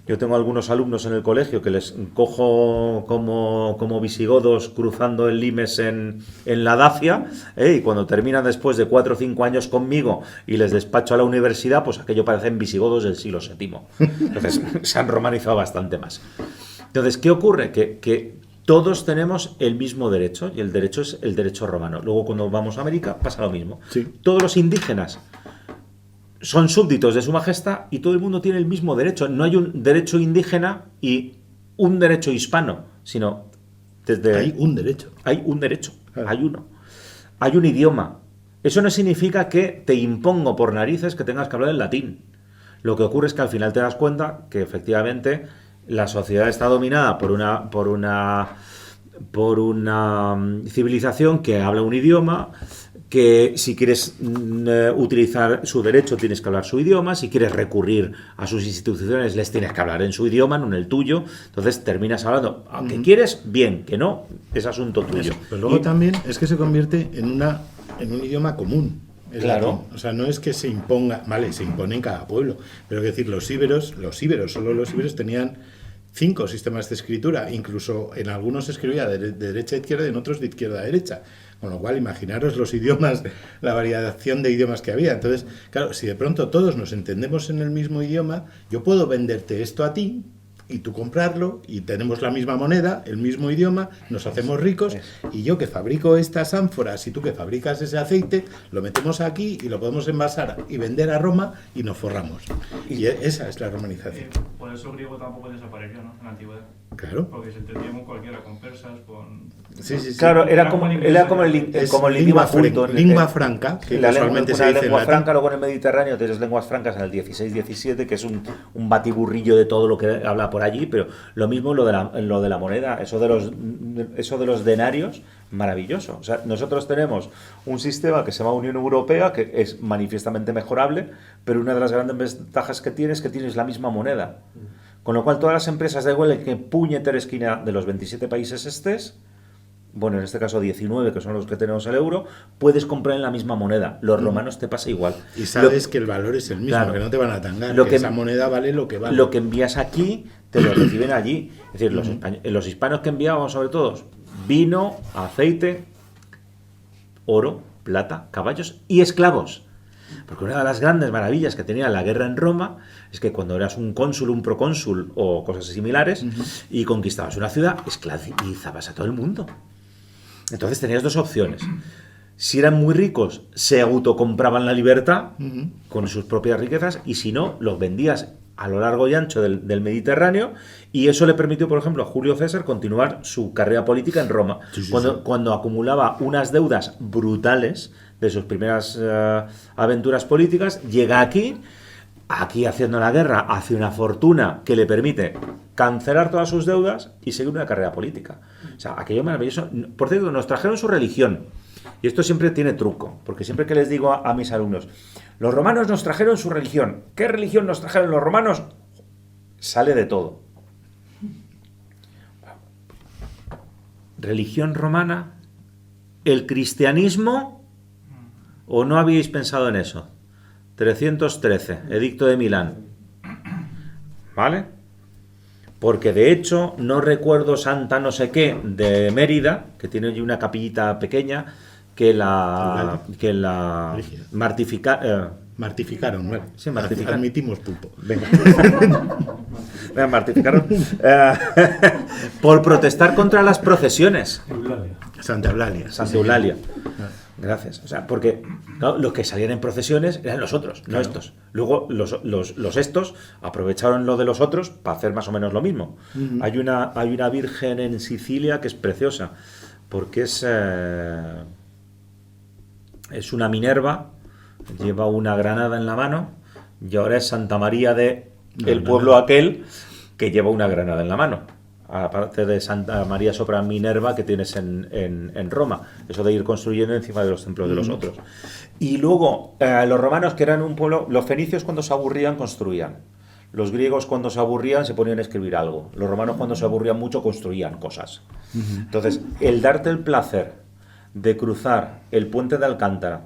Yo tengo algunos alumnos en el colegio que les cojo como visigodos cruzando el limes en la Dacia, y cuando terminan después de 4 o 5 años conmigo y les despacho a la universidad, pues aquello parecen visigodos del siglo VII. Entonces se han romanizado bastante más. Entonces, ¿qué ocurre? Que todos tenemos el mismo derecho, y el derecho es el derecho romano. Luego, cuando vamos a América, pasa lo mismo. Sí. Todos los indígenas son súbditos de su majestad y todo el mundo tiene el mismo derecho. No hay un derecho indígena y un derecho hispano, sino desde... Hay un derecho. Hay un derecho, Claro. hay uno. Hay un idioma. Eso no significa que te impongo por narices que tengas que hablar el latín. Lo que ocurre es que al final te das cuenta que efectivamente la sociedad está dominada por una civilización que habla un idioma, que si quieres utilizar su derecho tienes que hablar su idioma, si quieres recurrir a sus instituciones les tienes que hablar en su idioma, no en el tuyo. Entonces terminas hablando, aunque quieres, bien, que no, es asunto tuyo. Pero luego Y- también es que se convierte en un idioma común. el Claro. latín. O sea, no es que se imponga, vale, se impone en cada pueblo, pero es decir, los íberos, solo los íberos tenían 5 sistemas de escritura, incluso en algunos se escribía de derecha a izquierda y en otros de izquierda a derecha. Con lo cual, imaginaros los idiomas, la variación de idiomas que había. Entonces, claro, si de pronto todos nos entendemos en el mismo idioma, yo puedo venderte esto a ti y tú comprarlo y tenemos la misma moneda, el mismo idioma, nos hacemos ricos y yo que fabrico estas ánforas y tú que fabricas ese aceite, lo metemos aquí y lo podemos envasar y vender a Roma y nos forramos. Y esa es la romanización. Por eso griego tampoco desapareció, ¿no? En la antigüedad. Claro. Porque se entendía con cualquiera, con persas, con... Sí, sí, sí. Claro, era Era como como el Es idioma culto. lingua franca, que La lengua, casualmente se una dice en lengua latín. franca, luego en el Mediterráneo tienes lenguas francas en el 16-17, que es un batiburrillo de todo lo que habla por allí, pero lo mismo lo de la moneda, eso de los denarios, maravilloso. O sea, nosotros tenemos un sistema que se llama Unión Europea, que es manifiestamente mejorable, pero una de las grandes ventajas que tiene es que tienes la misma moneda. Con lo cual todas las empresas, da igual en qué puñetera esquina de los 27 países estés, bueno, en este caso 19, que son los que tenemos el euro, puedes comprar en la misma moneda. Los romanos te pasa igual. Y sabes que el valor es el mismo, Claro. que no te van a tangar, Lo que que- esa moneda vale lo que vale. Lo que envías aquí, te lo reciben allí. Es decir, los hispanos que enviábamos sobre todo, vino, aceite, oro, plata, caballos y esclavos. Porque una de las grandes maravillas que tenía la guerra en Roma es que cuando eras un cónsul, un procónsul o cosas similares y conquistabas una ciudad, esclavizabas a todo el mundo. Entonces tenías dos opciones. Si eran muy ricos, se autocompraban la libertad con sus propias riquezas, y si no, los vendías a lo largo y ancho del Mediterráneo, y eso le permitió, por ejemplo, a Julio César continuar su carrera política en Roma. Sí, sí, Cuando acumulaba unas deudas brutales de sus primeras aventuras políticas, llega aquí, aquí haciendo la guerra hace una fortuna que le permite cancelar todas sus deudas y seguir una carrera política. O sea, aquello maravilloso. Por cierto, nos trajeron su religión. Y esto siempre tiene truco, porque siempre que les digo a mis alumnos, los romanos nos trajeron su religión. ¿Qué religión nos trajeron los romanos? Sale de todo. Religión romana, el cristianismo, ¿o no habíais pensado en eso? 313, Edicto de Milán. ¿Vale? Porque de hecho, no recuerdo Santa no sé qué de Mérida, que tiene allí una capillita pequeña, que la Martificaron, ¿no? Sí, martificaron. Admitimos pulpo. Venga. Me martificaron. Por protestar contra las procesiones. Santa Eulalia. Santa Eulalia. Gracias. O sea, porque claro, los que salían en procesiones eran los otros, no estos. Luego los estos aprovecharon lo de los otros para hacer más o menos lo mismo. Hay una virgen en Sicilia que es preciosa, porque es una Minerva, lleva una granada en la mano, y ahora es Santa María el pueblo aquel que lleva una granada en la mano. Aparte de Santa María sopra Minerva que tienes en Roma, eso de ir construyendo encima de los templos de los otros. Y luego los romanos, que eran un pueblo, los fenicios cuando se aburrían construían, los griegos cuando se aburrían se ponían a escribir algo, los romanos cuando se aburrían mucho construían cosas. Entonces, el darte el placer de cruzar el puente de Alcántara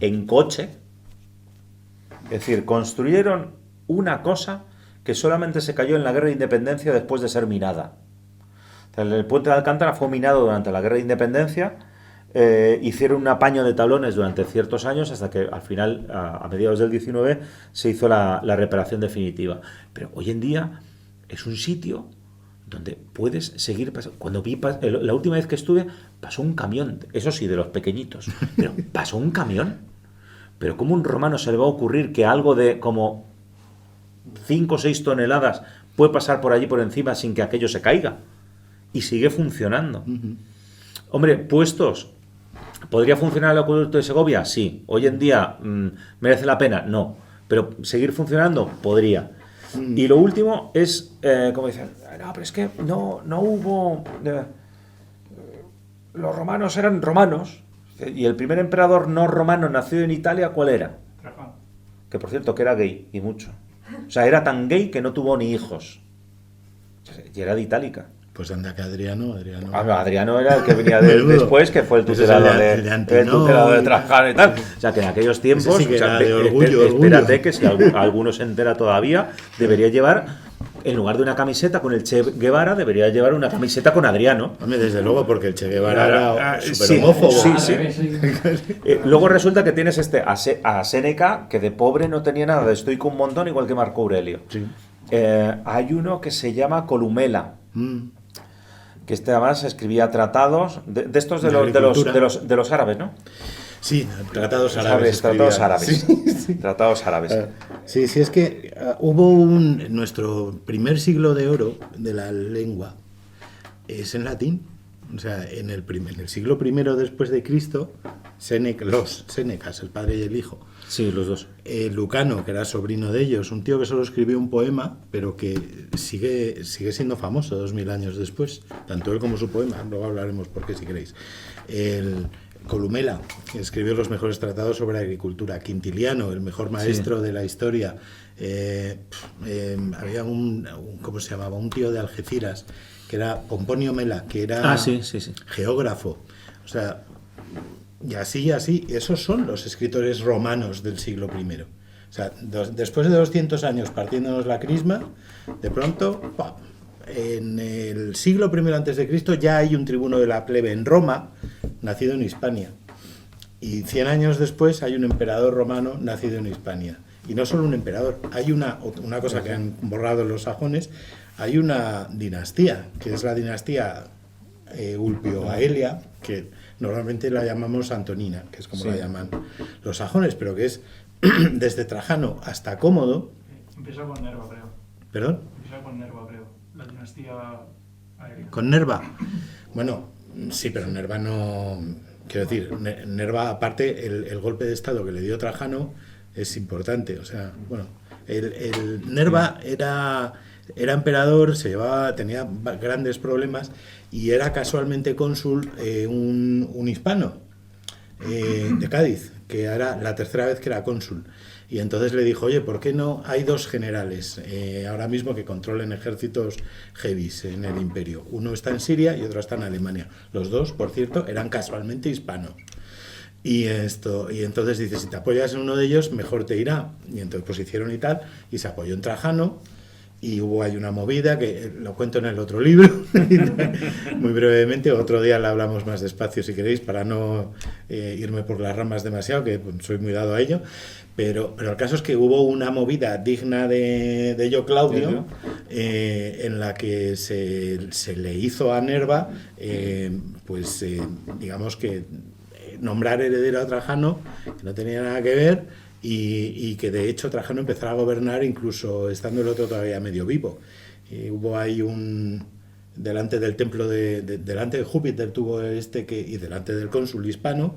en coche, es decir, construyeron una cosa que solamente se cayó en la Guerra de Independencia después de ser minada. O sea, el puente de Alcántara fue minado durante la Guerra de Independencia, hicieron un apaño de tablones durante ciertos años hasta que al final, a mediados del 19, se hizo la reparación definitiva. Pero hoy en día es un sitio donde puedes seguir pasando. Cuando vi, la última vez que estuve, pasó un camión, eso sí, de los pequeñitos, pero pasó un camión. Pero ¿cómo a un romano se le va a ocurrir que algo de como 5 o 6 toneladas puede pasar por allí por encima sin que aquello se caiga? Y sigue funcionando. Hombre, puestos, ¿podría funcionar el acueducto de Segovia? Sí. ¿Hoy en día merece la pena? No. Pero seguir funcionando, podría. Y lo último es, como dicen, no, pero es que no hubo... los romanos eran romanos, y el primer emperador no romano nacido en Italia, ¿cuál era? Trajano. Que por cierto, que era gay, y mucho. O sea, era tan gay que no tuvo ni hijos. Y era de Itálica. Pues anda que Adriano. Ah, no, Adriano era el que venía después, que fue el tutelado de Trajano y tal. O sea, que en aquellos tiempos, sí que o sea, de orgullo, espérate que si alguno se entera todavía, debería llevar, en lugar de una camiseta con el Che Guevara, debería llevar una camiseta con Adriano. Hombre, desde luego, porque el Che Guevara era súper homófobo. Sí. Luego resulta que tienes a Séneca, que de pobre no tenía nada, de estoico un montón, igual que Marco Aurelio. Sí. Hay uno que se llama Columela, que además escribía tratados de estos de los árabes, ¿no? Sí, tratados árabes. Tratados árabes. Sí. Tratados árabes. Sí, es que hubo nuestro primer siglo de oro de la lengua es en latín. O sea, en el siglo I después de Cristo, los Sénecas, el padre y el hijo. Sí, los dos. Lucano, que era sobrino de ellos, un tío que solo escribió un poema, pero que sigue siendo famoso 2000 años después, tanto él como su poema, luego hablaremos por qué si queréis. El Columela, que escribió los mejores tratados sobre agricultura. Quintiliano, el mejor maestro de la historia. Había ¿cómo se llamaba? Un tío de Algeciras, que era Pomponio Mela, que era geógrafo. O sea, y así, esos son los escritores romanos del siglo I. O sea, después de 200 años partiéndonos la crisma, de pronto, ¡pam!, en el siglo I a.C. ya hay un tribuno de la plebe en Roma, nacido en Hispania. Y 100 años después hay un emperador romano nacido en Hispania. Y no solo un emperador, hay una cosa que han borrado los sajones, hay una dinastía, que es la dinastía Ulpio-Aelia, que normalmente la llamamos Antonina, que es como la llaman los sajones, pero que es desde Trajano hasta Cómodo. Empieza con Nerva, creo. ¿Perdón? Empieza con Nerva, creo. La dinastía aérea. ¿Con Nerva? Bueno, sí, pero Nerva no... Quiero decir, Nerva, aparte, el golpe de estado que le dio Trajano es importante. O sea, bueno, El Nerva era emperador, tenía grandes problemas y era casualmente cónsul un hispano de Cádiz, que era la tercera vez que era cónsul. Y entonces le dijo, oye, ¿por qué no hay dos generales ahora mismo que controlen ejércitos heavies en el imperio? Uno está en Siria y otro está en Alemania. Los dos, por cierto, eran casualmente hispanos. Y entonces dice, si te apoyas en uno de ellos, mejor te irá. Y entonces pues hicieron y tal, y se apoyó en Trajano, y hay una movida que lo cuento en el otro libro, muy brevemente, otro día la hablamos más despacio si queréis, para no irme por las ramas demasiado, que pues, soy muy dado a ello, pero el caso es que hubo una movida digna de Yo Claudio, en la que se le hizo a Nerva, digamos que nombrar heredero a Trajano, que no tenía nada que ver, y que de hecho Trajano empezara a gobernar incluso estando el otro todavía medio vivo. Y hubo ahí delante del templo delante de Júpiter tuvo y delante del cónsul hispano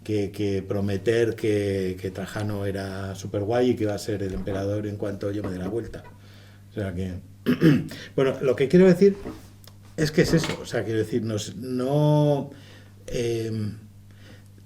que prometer que Trajano era súper guay y que iba a ser el emperador en cuanto yo me dé la vuelta. O sea que bueno, lo que quiero decir es que es eso, o sea, quiero decir,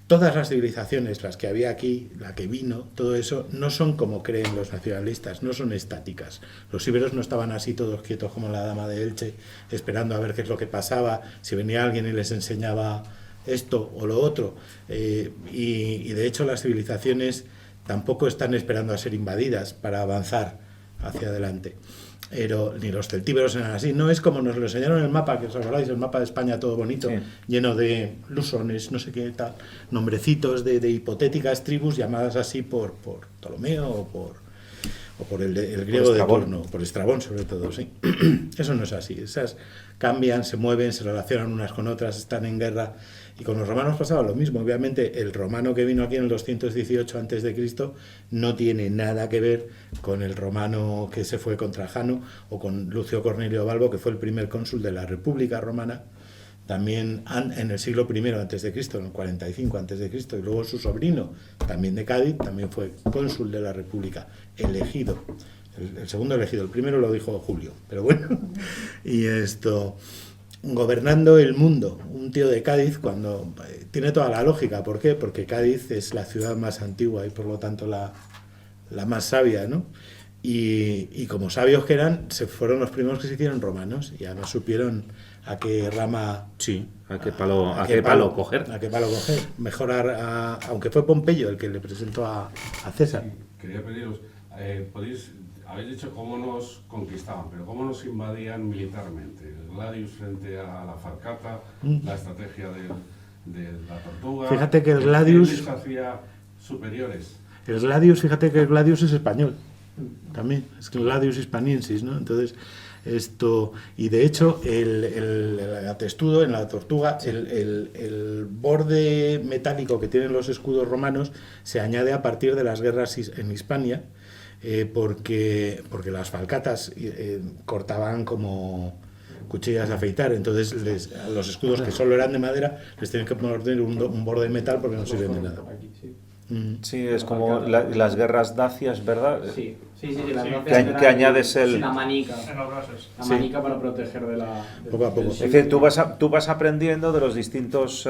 todas las civilizaciones, las que había aquí, la que vino, todo eso, no son como creen los nacionalistas, no son estáticas. Los íberos no estaban así todos quietos como la dama de Elche, esperando a ver qué es lo que pasaba, si venía alguien y les enseñaba esto o lo otro. Y de hecho las civilizaciones tampoco están esperando a ser invadidas para avanzar hacia adelante. Ni los celtíberos eran así. No es como nos lo enseñaron en el mapa, que os acordáis, el mapa de España todo bonito, sí, lleno de lusones, no sé qué tal, nombrecitos de hipotéticas tribus llamadas así por Ptolomeo o por el griego de turno, por Estrabón sobre todo, sí. Eso no es así. Esas cambian, se mueven, se relacionan unas con otras, están en guerra. Y con los romanos pasaba lo mismo. Obviamente el romano que vino aquí en el 218 a.C. no tiene nada que ver con el romano que se fue con Trajano o con Lucio Cornelio Balbo, que fue el primer cónsul de la República Romana, también en el siglo I a.C., en el 45 a.C., y luego su sobrino, también de Cádiz, también fue cónsul de la República, elegido. El segundo elegido, el primero lo dijo Julio, pero bueno. Y gobernando el mundo, un tío de Cádiz, cuando tiene toda la lógica. ¿Por qué? Porque Cádiz es la ciudad más antigua y por lo tanto la más sabia, ¿no? Y como sabios que eran, se fueron los primeros que se hicieron romanos y además supieron a qué rama... Sí, a qué palo coger. A qué palo coger. Mejorar, aunque fue Pompeyo el que le presentó a César. Sí, quería pediros, habéis dicho cómo nos conquistaban, pero cómo nos invadían militarmente. El gladius frente a la falcata, la estrategia de la tortuga. Fíjate que el gladius... ¿Qué les hacía superiores? El gladius, fíjate que el gladius es español. También, es que el gladius hispaniensis, ¿no? Entonces, y de hecho, el atestudo en la tortuga, el borde metálico que tienen los escudos romanos se añade a partir de las guerras en Hispania, porque las falcatas cortaban como cuchillas de afeitar, entonces a los escudos que solo eran de madera les tienen que poner un borde de metal porque no sirven de nada. Sí, es como las guerras dacias, ¿verdad? Sí, las dacias que añades la manica. En los brazos. La manica para proteger de la... Poco a poco. Es decir, tú vas aprendiendo de los distintos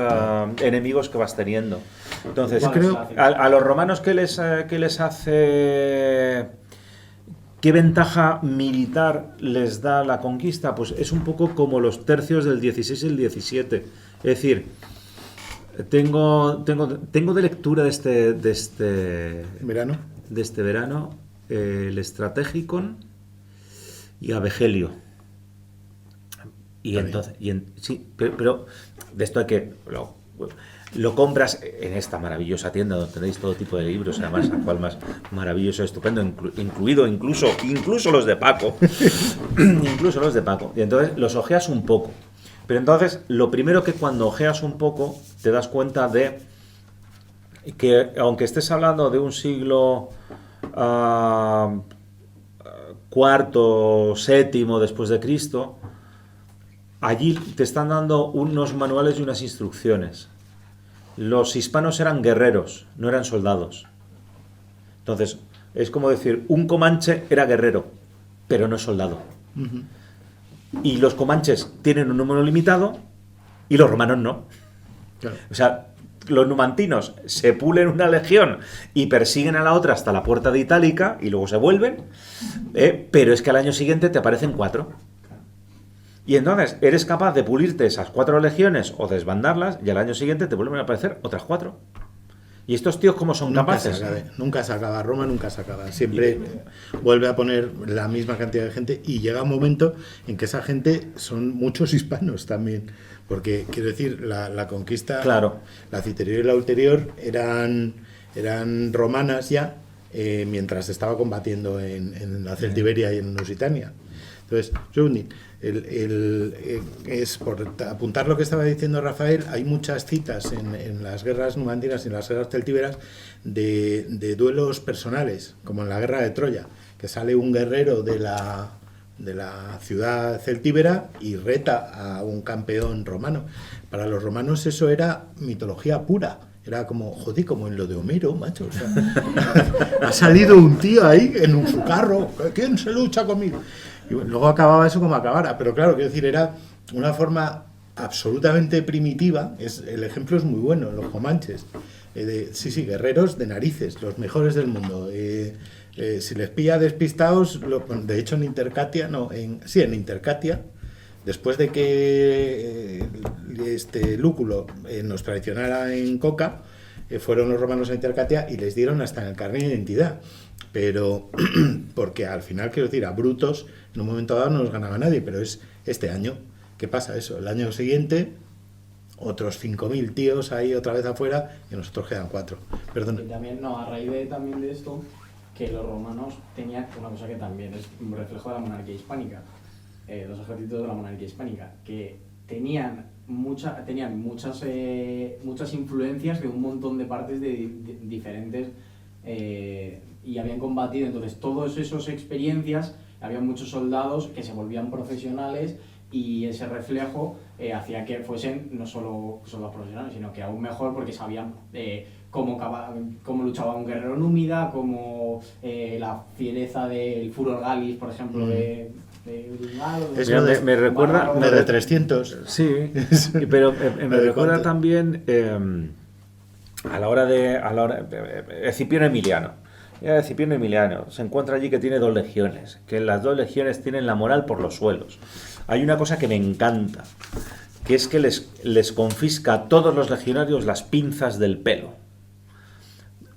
enemigos que vas teniendo. Entonces, yo creo... a los romanos, ¿qué les hace? ¿Qué ventaja militar les da la conquista? Pues es un poco como los tercios del 16 y el 17. Es decir, tengo de lectura de este verano el Strategicon y Abegelio. Y entonces, sí, pero de esto hay que lo compras en esta maravillosa tienda donde tenéis todo tipo de libros, además a cual más maravilloso, estupendo, incluido incluso los de Paco. Incluso los de Paco. Y entonces los ojeas un poco. Pero entonces, lo primero que cuando ojeas un poco te das cuenta de que, aunque estés hablando de un siglo cuarto, séptimo después de Cristo, allí te están dando unos manuales y unas instrucciones. Los hispanos eran guerreros, no eran soldados. Entonces, Es como decir, un comanche era guerrero, pero no es soldado. Y los comanches tienen un número limitado y los romanos no. Claro. O sea, los numantinos se pulen una legión y persiguen a la otra hasta la puerta de Itálica y luego se vuelven, pero es que al año siguiente te aparecen 4. Y entonces eres capaz de pulirte esas 4 legiones o desbandarlas y al año siguiente te vuelven a aparecer otras 4. ¿Y estos tíos cómo son capaces? Nunca se acaba, Roma nunca se acaba. Siempre vuelve a poner la misma cantidad de gente y llega un momento en que esa gente son muchos hispanos también. Porque, quiero decir, la conquista, claro, la citerior y la ulterior eran romanas ya, mientras estaba combatiendo en la Celtiberia y en Lusitania. Entonces, es por apuntar lo que estaba diciendo Rafael, hay muchas citas en las guerras numantinas y en las guerras celtíberas de duelos personales, como en la guerra de Troya, que sale un guerrero de la ciudad celtíbera y reta a un campeón romano. Para los romanos eso era mitología pura. Era como, joder, como en lo de Homero, macho. O sea, ha salido un tío ahí en su carro. ¿Quién se lucha conmigo? Y bueno, luego acababa eso como acabara. Pero claro, quiero decir, era una forma absolutamente primitiva. El ejemplo es muy bueno, los comanches. Sí, guerreros de narices, los mejores del mundo. Si les pilla despistados, de hecho en Intercatia, en Intercatia, después de que Lúculo nos traicionara en Coca, fueron los romanos a Intercatia y les dieron hasta en el carnet de identidad. Pero, porque al final, quiero decir, a brutos, en un momento dado no nos ganaba nadie, pero es este año. ¿Qué pasa eso? El año siguiente, otros 5.000 tíos ahí otra vez afuera y nosotros quedan 4. Perdón. Y también, a raíz también de esto, que los romanos tenían una cosa que también es un reflejo de la monarquía hispánica, los ejércitos de la monarquía hispánica, que tenían muchas influencias de un montón de partes de diferentes y habían combatido. Entonces todas esas experiencias, había muchos soldados que se volvían profesionales y ese reflejo hacía que fuesen no solo soldados profesionales, sino que aún mejor, porque sabían cómo luchaba un guerrero númida, como la fiereza del furor galis, por ejemplo, me recuerda de 300. Sí, pero me recuerda también a la hora de Escipión Emiliano. Escipión Emiliano se encuentra allí que tiene 2 legiones, que las 2 legiones tienen la moral por los suelos. Hay una cosa que me encanta, que es que les confisca a todos los legionarios las pinzas del pelo.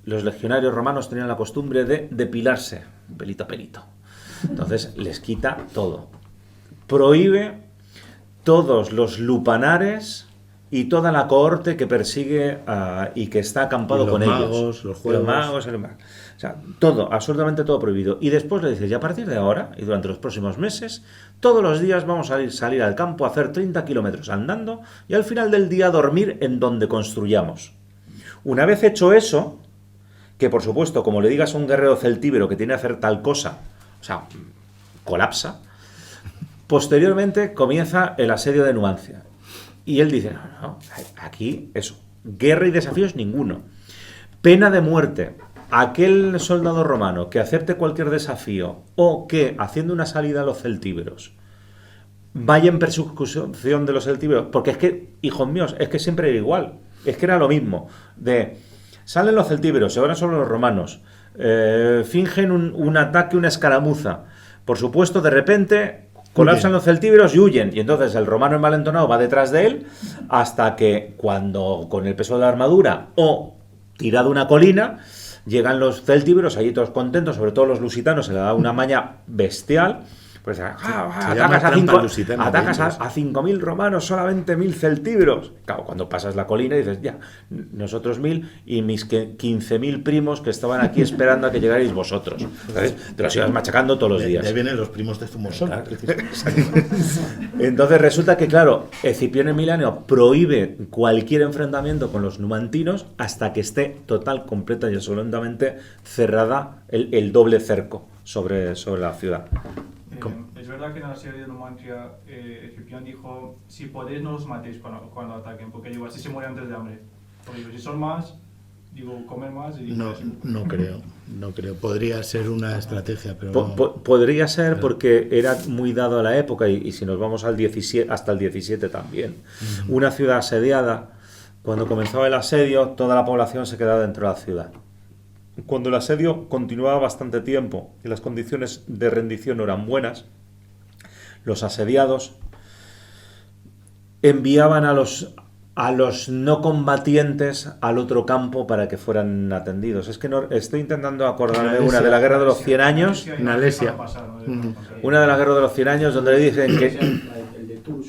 Los legionarios romanos tenían la costumbre de depilarse, pelito a pelito. Entonces les quita todo. Prohíbe todos los lupanares y toda la cohorte que persigue y que está acampado con ellos. Los juegos. Los magos, o sea, todo, absolutamente todo prohibido. Y después le dices, y a partir de ahora, y durante los próximos meses, todos los días vamos a salir al campo a hacer 30 kilómetros andando y al final del día dormir en donde construyamos. Una vez hecho eso, que por supuesto, como le digas a un guerrero celtíbero que tiene que hacer tal cosa, o sea, colapsa, posteriormente comienza el asedio de Numancia. Y él dice, no, aquí eso, guerra y desafíos ninguno. Pena de muerte. Aquel soldado romano que acepte cualquier desafío o que, haciendo una salida a los celtíberos, vaya en persecución de los celtíberos, porque es que, hijos míos, es que siempre era igual, es que era lo mismo, salen los celtíberos, se van sobre los romanos, fingen un ataque, una escaramuza, por supuesto, de repente colapsan los celtíberos y huyen, y entonces el romano envalentonado va detrás de él hasta que, cuando con el peso de la armadura o tirado una colina, llegan los celtíberos, allí todos contentos, sobre todo los lusitanos, se le da una maña atacas a 5.000 romanos, solamente 1.000 celtíberos. Claro, cuando pasas la colina dices, ya, nosotros 1.000 y mis 15.000 primos que estaban aquí esperando a que llegarais vosotros. Entonces, te los ibas machacando todos los días. Ya vienen los primos de Zumosol. Claro. Entonces resulta que, claro, Escipión Emiliano prohíbe cualquier enfrentamiento con los numantinos hasta que esté total, completa y absolutamente cerrada el doble cerco sobre la ciudad. Es verdad que en la serie de Numancia Escipión dijo, si podéis no los matéis cuando ataquen, porque digo, así se mueren antes de hambre. Porque digo, si son más, Digo, comer más y... No creo. Podría ser una estrategia, pero no. Podría ser porque era muy dado a la época y si nos vamos al 17, hasta el 17 también. Una ciudad asediada, cuando comenzaba el asedio, toda la población se quedaba dentro de la ciudad. Cuando el asedio continuaba bastante tiempo y las condiciones de rendición no eran buenas, los asediados enviaban a los no combatientes al otro campo para que fueran atendidos. Es que no, estoy intentando acordarme de una de la Guerra de los 100 años. En Alesia. Una de la Guerra de los 100 años donde le dicen que... El de Tours.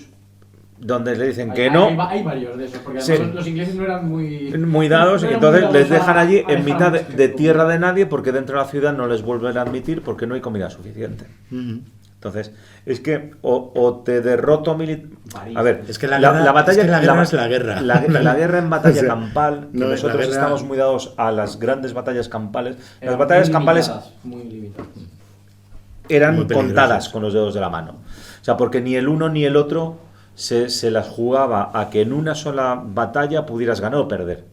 Donde le dicen que no. Hay varios de esos, porque Sí. además los ingleses no eran muy dados, y no eran entonces muy les dados dejan allí a en dejar mitad mucho de que tierra de nadie porque dentro de la ciudad no les vuelven a admitir porque no hay comida suficiente. Ujú. Entonces, es que o te derroto militar... A ver, Es que la batalla es la guerra. La guerra en batalla O sea, campal, que no, nosotros la guerra- estamos muy dados a las grandes batallas campales. Las eran batallas muy campales limitadas, muy limitadas. eran Muy peligrosas. contadas con los dedos de la mano. O sea, porque ni el uno ni el otro se las jugaba a que en una sola batalla pudieras ganar o perder.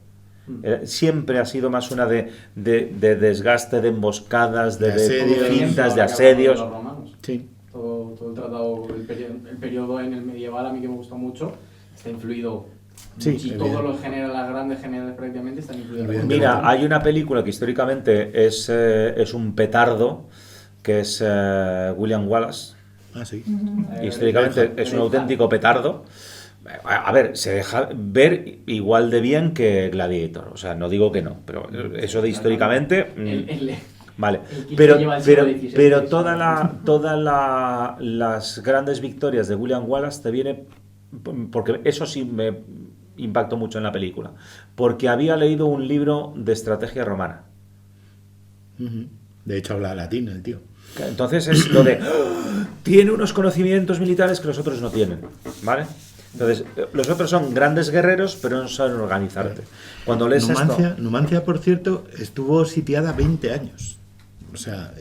Siempre ha sido más una de desgaste, de emboscadas, de asedios. cintas, de Ahora que hablamos asedios. los romanos. Sí. Todo el tratado, el periodo en el medieval a mí que me gustó mucho, está influido. Sí, Y evidente. todos los generales, las grandes generales prácticamente están incluidos. Evidentemente. Mira, hay una película que históricamente es un petardo, que es William Wallace. Ah, sí. Históricamente es un auténtico petardo. A ver, se deja ver igual de bien que Gladiator. O sea, no digo que no, pero eso de históricamente... Vale, el que pero, lleva el pero, siglo XVI, pero eso. las grandes victorias de William Wallace te viene porque eso sí me impactó mucho en la película, porque había leído un libro de estrategia romana. Ujú. De hecho, habla latín el tío. Entonces es lo de tiene unos conocimientos militares que los otros no tienen, ¿vale? Entonces, los otros son grandes guerreros, pero no saben organizarte. Cuando lees Numancia, por cierto, estuvo sitiada 20 años. O sea,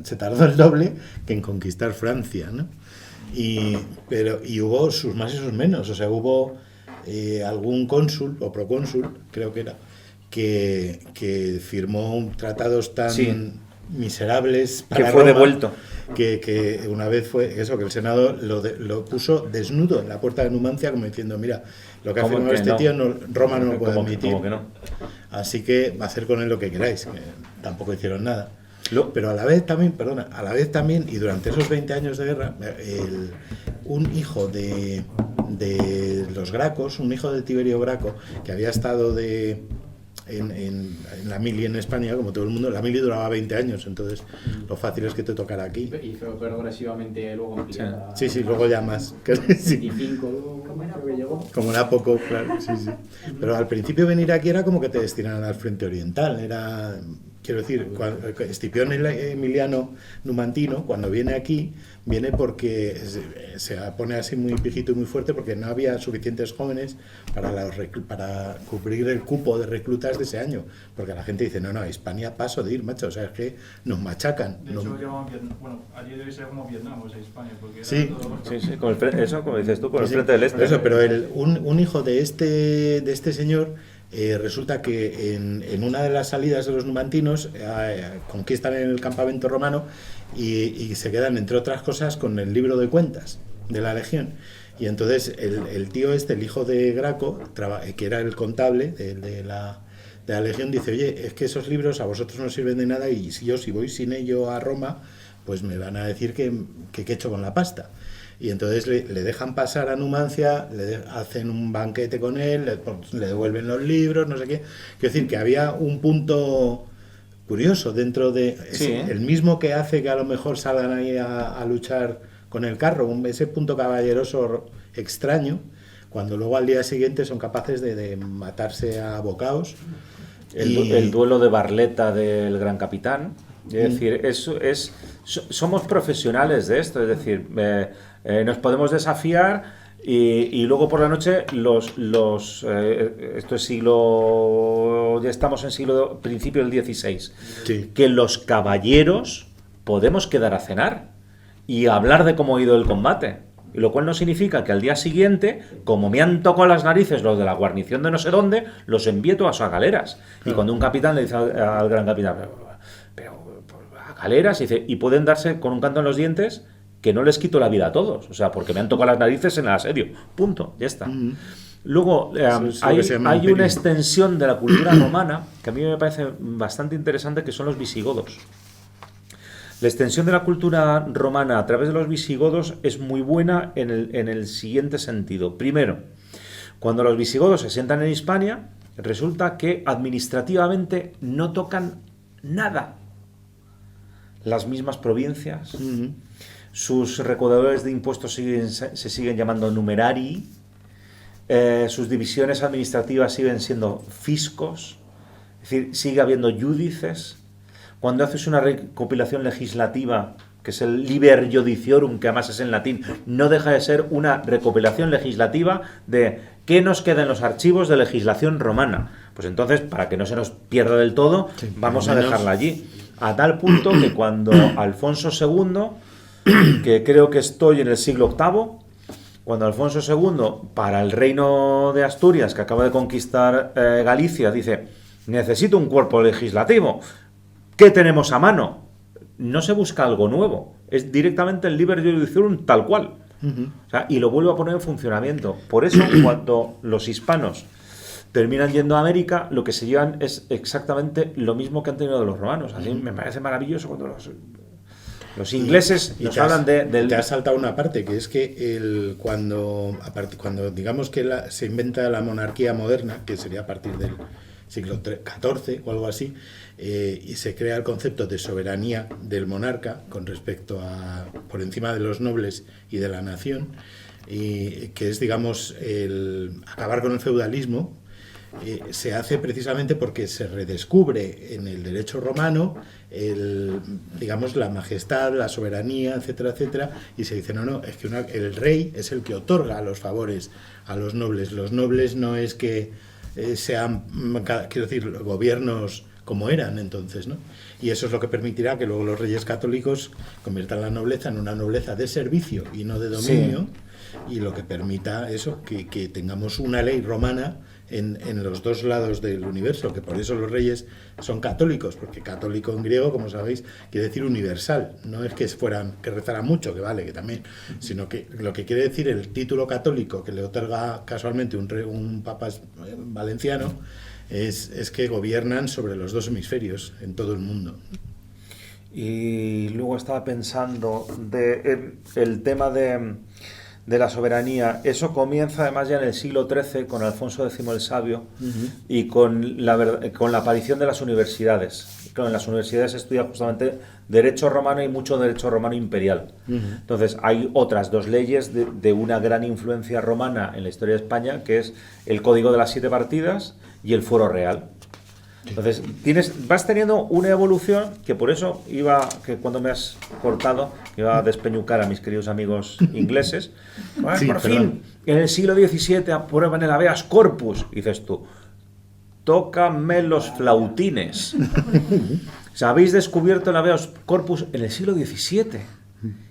se tardó el doble que en conquistar Francia, ¿no? Y hubo sus más y sus menos. O sea, hubo algún cónsul o procónsul, creo que era, que firmó tratados tan miserables para que fue Roma, devuelto. Que una vez fue eso, que el Senado lo puso desnudo en la puerta de Numancia como diciendo, mira, lo que ha firmado este tío Roma no lo puede admitir. ¿Cómo que no? Así que va a hacer con él lo que queráis, que tampoco hicieron nada. Pero a la vez también, y durante esos 20 años de guerra, un hijo de los Gracos, un hijo de Tiberio Graco, que había estado en la mili en España, como todo el mundo, la mili duraba 20 años, entonces lo fácil es que te tocara aquí. Y fue progresivamente luego ampliada. Sí, luego ya más. Sí. 25 creo que llegó. Como era poco, claro, sí. Pero al principio venir aquí era como que te destinaran al frente oriental, era... Quiero decir, Escipión Emiliano Numantino, cuando viene aquí, viene porque se pone así muy pijito y muy fuerte porque no había suficientes jóvenes para cubrir el cupo de reclutas de ese año. Porque la gente dice, no, a Hispania paso de ir, macho, o sea, es que nos machacan. De hecho, llamaban Vietnam. Bueno, allí debe ser como Vietnam, o sea, España. Porque era Sí. todo... Sí, eso, como dices tú, con el Sí, frente del este. Eso, pero un hijo de este señor resulta que en una de las salidas de los numantinos conquistan el campamento romano y se quedan, entre otras cosas, con el libro de cuentas de la legión. Y entonces el tío el hijo de Graco, que era el contable de la legión, dice, oye, es que esos libros a vosotros no sirven de nada y si voy sin ello a Roma, pues me van a decir que qué he hecho con la pasta. Y entonces le dejan pasar a Numancia, hacen un banquete con él, le devuelven los libros, no sé qué. Quiero decir que había un punto curioso dentro de... Sí. El mismo que hace que a lo mejor salgan ahí a luchar con el carro, ese punto caballeroso extraño, cuando luego al día siguiente son capaces de matarse a bocaos. El duelo de Barletta del Gran Capitán. Es decir, somos profesionales de esto, es decir, nos podemos desafiar y luego por la noche esto es ya estamos en principio del XVI, Sí. que los caballeros podemos quedar a cenar y hablar de cómo ha ido el combate. Lo cual no significa que al día siguiente, como me han tocado las narices los de la guarnición de no sé dónde, los envíe todas a galeras. Y cuando un capitán le dice al gran capitán, pero a galeras, y pueden darse con un canto en los dientes que no les quito la vida a todos. O sea, porque me han tocado las narices en el asedio. Punto, ya está. Luego, hay una extensión de la cultura romana que a mí me parece bastante interesante, que son los visigodos. La extensión de la cultura romana a través de los visigodos es muy buena en el siguiente sentido. Primero, cuando los visigodos se sientan en Hispania, resulta que administrativamente no tocan nada. Las mismas provincias, sus recaudadores de impuestos se siguen llamando numerari, sus divisiones administrativas siguen siendo fiscos, es decir, sigue habiendo júdices. Cuando haces una recopilación legislativa, que es el Liber Judiciorum, que además es en latín, no deja de ser una recopilación legislativa de qué nos queda en los archivos de legislación romana. Pues entonces, para que no se nos pierda del todo, vamos a dejarla allí. A tal punto que cuando Alfonso II, que creo que estoy en el siglo VIII, cuando Alfonso II, para el reino de Asturias, que acaba de conquistar Galicia, dice, necesito un cuerpo legislativo. ¿Qué tenemos a mano? No se busca algo nuevo, es directamente el Liber Judiciorum tal cual. O sea, y lo vuelvo a poner en funcionamiento. Por eso, cuando los hispanos terminan yendo a América, lo que se llevan es exactamente lo mismo que han tenido de los romanos. Así me parece maravilloso cuando los ingleses nos hablan del... Te has saltado una parte, que es que cuando digamos que se inventa la monarquía moderna, que sería a partir del siglo XIV o algo así, y se crea el concepto de soberanía del monarca con respecto a por encima de los nobles y de la nación, y que es, digamos, el acabar con el feudalismo. Se hace precisamente porque se redescubre en el derecho romano digamos, la majestad, la soberanía, etcétera, etcétera, y se dice, no, es que el rey es el que otorga los favores a los nobles. Los nobles no es que sean, quiero decir, gobiernos como eran entonces, ¿no? Y eso es lo que permitirá que luego los reyes católicos conviertan la nobleza en una nobleza de servicio y no de dominio, y lo que permita eso, que tengamos una ley romana en los dos lados del universo, que por eso los reyes son católicos, porque católico en griego, como sabéis, quiere decir universal. No es que rezaran mucho, que vale, que también, sino que lo que quiere decir el título católico que le otorga casualmente un papa valenciano es que gobiernan sobre los dos hemisferios en todo el mundo. Y luego estaba pensando el tema de la soberanía. Eso comienza además ya en el siglo XIII con Alfonso X el Sabio, y con la aparición de las universidades. En las universidades se estudia justamente derecho romano y mucho derecho romano imperial. Entonces hay otras dos leyes de una gran influencia romana en la historia de España, que es el Código de las 7 Partidas y el Fuero Real. Entonces vas teniendo una evolución que por eso que cuando me has cortado iba a despeñucar a mis queridos amigos ingleses. Por fin, en el siglo XVII aprueban el habeas corpus. Y dices tú, tócame los flautines. O sea, habéis descubierto el habeas corpus en el siglo XVII.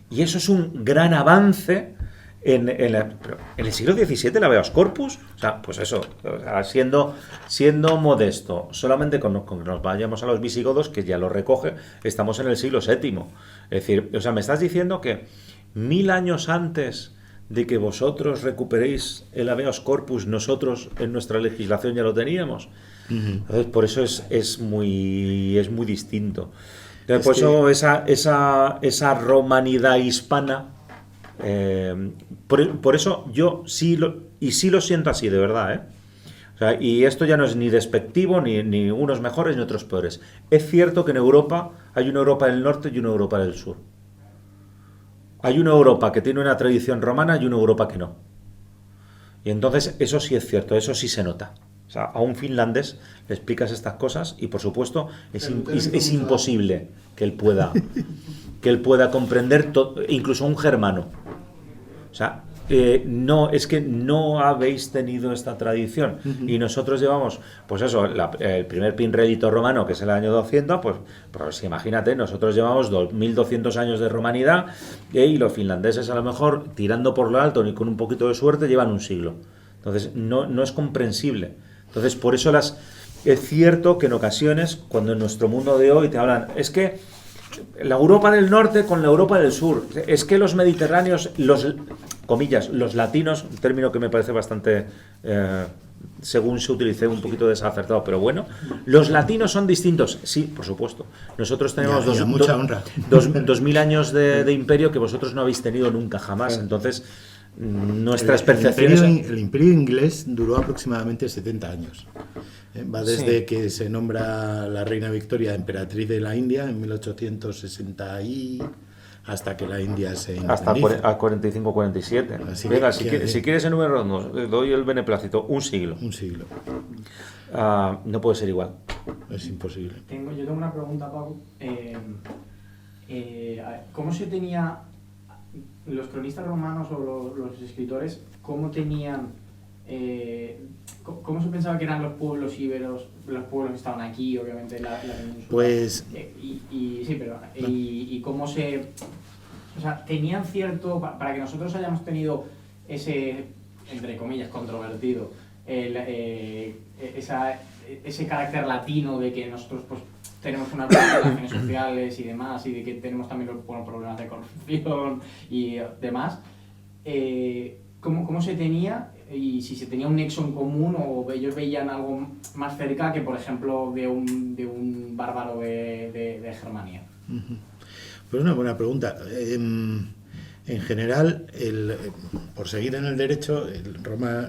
Y eso es un gran avance. En el siglo XVII el habeas corpus, o sea, pues eso, o sea, siendo modesto, solamente con que nos vayamos a los visigodos, que ya lo recoge, estamos en el siglo VII. Es decir, o sea, me estás diciendo que 1000 años antes de que vosotros recuperéis el habeas corpus, nosotros en nuestra legislación ya lo teníamos. Entonces, por eso es muy distinto. Entonces, por eso esa romanidad hispana. Por eso yo sí lo siento así, de verdad, ¿eh? O sea, y esto ya no es ni despectivo, ni unos mejores ni otros peores. Es cierto que en Europa hay una Europa del norte y una Europa del sur. Hay una Europa que tiene una tradición romana y una Europa que no. Y entonces eso sí es cierto, eso sí se nota. O sea, a un finlandés le explicas estas cosas y por supuesto es imposible que él pueda comprender incluso a un germano. O sea, no, es que no habéis tenido esta tradición. Y nosotros llevamos, pues eso, el primer pinredito romano, que es el año 200, pues imagínate, nosotros llevamos 1200 años de romanidad, y los finlandeses a lo mejor, tirando por lo alto y con un poquito de suerte, llevan un siglo. Entonces, no es comprensible. Entonces, por eso es cierto que en ocasiones, cuando en nuestro mundo de hoy te hablan, es que la Europa del Norte con la Europa del Sur, es que los mediterráneos, los latinos, un término que me parece bastante, según se utilice, un poquito desacertado, pero bueno, los latinos son distintos, sí, por supuesto. Nosotros tenemos mucha honra. 2000 años de imperio que vosotros no habéis tenido nunca jamás, entonces nuestras percepciones... El imperio inglés duró aproximadamente 70 años. Va desde que se nombra la reina Victoria emperatriz de la India en 1860 y hasta que la India se hasta independiza. a 45-47. Venga, si quieres en número redondo, le doy el beneplácito, un siglo. Un siglo. No puede ser igual. Es imposible. Yo tengo una pregunta, Pau. ¿Cómo se tenía los cronistas romanos o los escritores, cómo tenían, cómo se pensaba que eran los pueblos íberos, los pueblos que estaban aquí, obviamente, la península? Pues... y cómo se... O sea, tenían cierto... Para que nosotros hayamos tenido ese, entre comillas, controvertido, ese carácter latino de que nosotros, pues, tenemos unas relaciones sociales y demás, y de que tenemos también los problemas de corrupción y demás. ¿Cómo se tenía? Y si se tenía un nexo en común o ellos veían algo más cerca que, por ejemplo, de un bárbaro de Germania. Pues una buena pregunta. En general, por seguir en el derecho, Roma